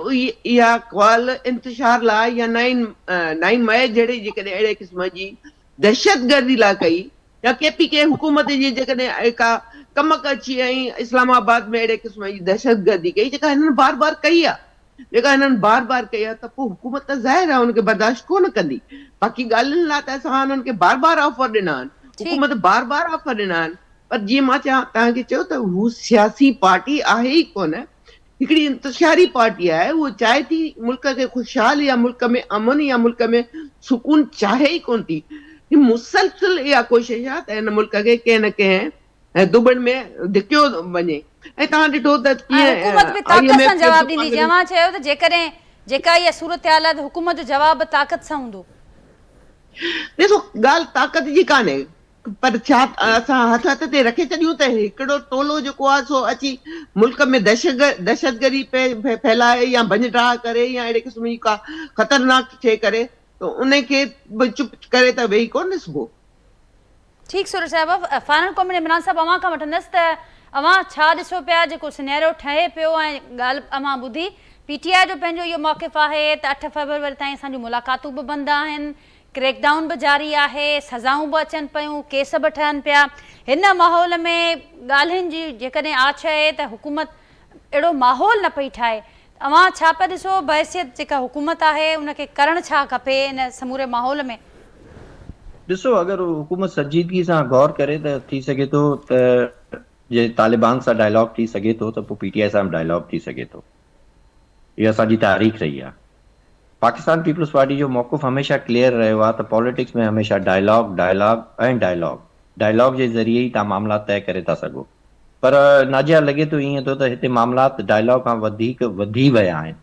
इहा कॉल इंतिशार लाइ या 9 मई जहिड़े जेकॾहिं अहिड़े क़िस्म जी दहशतगर्दी लाइ कई, या KPK हुकूमत जी जेकॾहिं का कम अची ऐं इस्लामाबाद में अहिड़े क़िस्म जी दहशतगर्दी कई, जेका हिननि बार बार कई आहे, त पोइ हुकूमत त ज़ाहिर आहे हुनखे बर्दाश्त कोन कंदी। बाक़ी ॻाल्हियुनि लाइ त असां हुननि खे बार बार ऑफर ॾिना आहिनि, हुकूमत बार बार ऑफर ॾिना आहिनि, पर जीअं मां तव्हांखे चयो त हू सियासी पार्टी आहे ई कोन, हिकिड़ी इंतिशारी पार्टी आहे। उहो चाहे थी मुल्क खे खुशहाल, या मुल्क में अमन, या मुल्क में सुकून चाहे ई कोन थी। मुसलसिल इहा कोशिश आहे त हिन मुल्क खे कंहिं न कंहिं दुबण में धिकियो वञे। ऐं तव्हां ॾिठो त हुकूमत बि ताक़त सां जवाब ॾींदी, जवां चयो त जेकॾहिं जेका इहा सूरत हाल आहे त हुकूमत जो जवाब ताक़त सां हूंदो। ॾिसो, ॻाल्हि ताक़त जी कान्हे, पर छा असां हथ हथ ते रखे छॾियूं त हिकिड़ो टोलो जेको आहे सो अची मुल्क में दहशतगर्दी फैलाए, या भञ-ड्राह करे, या अहिड़े क़िस्म जी का ख़तरनाक शइ करे, त उनखे चुप करे त वेही कोन ॾिसबो। ठीकु सुर साहिब, फाइनल कमेंट इमरान साहब अवां खां वठंदसि त अवां छा ॾिसो पिया जेको सिनेरियो ठहे पियो, ऐं ॻाल्हि अवां ॿुधी PTI जो पंहिंजो इहो मौक़िफ़ आहे त 8 फरवरी ताईं असांजूं मुलाक़ातूं बि बंदि आहिनि, क्रैकडाउन बि जारी आहे, सज़ाऊं बि अचनि पियूं, केस बि ठहनि पिया। हिन माहौल में ॻाल्हियुनि जी जेकॾहिं आछ आहे त हुकूमत अहिड़ो माहौल न पई ठाहे, अवां छा पिया ॾिसो बहसियत जेका हुकूमत आहे उनखे करणु छा खपे इन समूरे माहौल में? ॾिसो, अगरि हुकूमत संजीदगी सां गौर करे त थी सघे थो त जे तालिबान सां डायलॉग थी सघे थो त पोइ PTI सां बि डायलॉग थी सघे थो। इहा असांजी तारीख़ रही आहे। पाकिस्तान पीपल्स पार्टी जो मौक़िफ़ हमेशह क्लियर रहियो आहे त पॉलिटिक्स में हमेशह डायलॉग डायलॉग ऐं डायलॉग जे ज़रिए ई तव्हां मामला तय करे था सघो। पर नाजिया लॻे थो ईअं थो त हिते मामलात डायलॉग खां वधीक वधी विया आहिनि।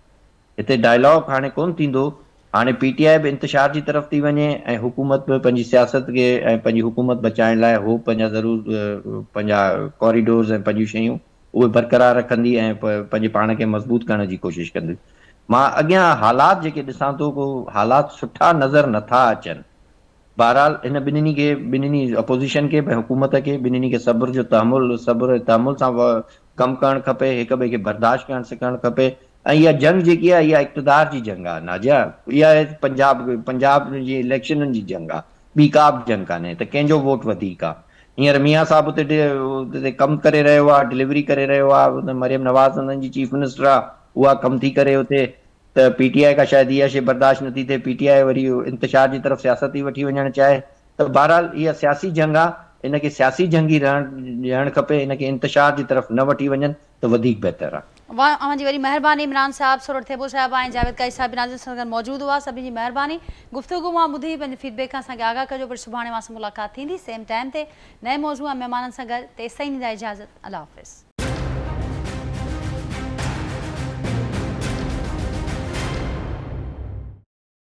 हिते डायलॉग हाणे कोन थींदो। हाणे PTI बि इंतिशार जी तरफ़ थी वञे ऐं हुकूमत बि पंहिंजी सियासत खे ऐं पंहिंजी हुकूमत बचाइण लाइ हू पंहिंजा ज़रूरु पंहिंजा कॉरिडोर्स ऐं पंहिंजियूं शयूं उहे बरक़रार रखंदी ऐं पंहिंजे पाण खे मज़बूत करण जी कोशिशि कंदी। मां अॻियां हालात जेके ॾिसां थो को हालात सुठा नज़र नथा अचनि। बहरहाल इन ॿिन्हिनि अपोज़िशन खे हुकूमत खे ॿिन्हिनि खे सब्र तहमुल सां कमु करणु खपे, हिक ॿिए खे बर्दाश्त करणु सिखणु खपे। ऐं इहा जंग जेकी आहे इहा इक़्तिदार जी जंग आहे नाजिया। इहा आहे पंजाब जी इलेक्शननि जी जंग आहे, ॿी का बि जंग कान्हे त कंहिंजो वोट वधीक आहे। हींअर मियां साहिबु उते कमु करे रहियो आहे, डिलीवरी करे रहियो आहे, मरियम नवाज़ हुननि जी चीफ मिनिस्टर आहे, उहा कमु थी करे उते। त PTI खां शायदि इहा शइ बर्दाश्त नथी थिए, PTI वरी इंतिशार जी तरफ़ सियासत थी वठी वञणु चाहे। त बहरहाल इहा सियासी जंग आहे, इनखे सियासी जंग ई ॾियणु खपे, इनखे इंतिशार जी तरफ़ न वठी वञनि त वधीक बहितर आहे। अवां जी वरी महिरबानी। इमरान साहब, सुरर थेबो साहब ऐं जावेद काई साहब नाज़िर सां गॾु मौजूदु हुआ। सभिनी जी महिरबानी। गुफ़्तगू मां ॿुधी पंहिंजे फीडबैक खां असांखे आगाह कजो। पर सुभाणे मां सां मुलाक़ात थींदी सेम टाइम ते नए मौज़ूअ महिमाननि सां गॾु। तेसिताईं ॾींदा इजाज़त। अल्लाह हाफ़िज़।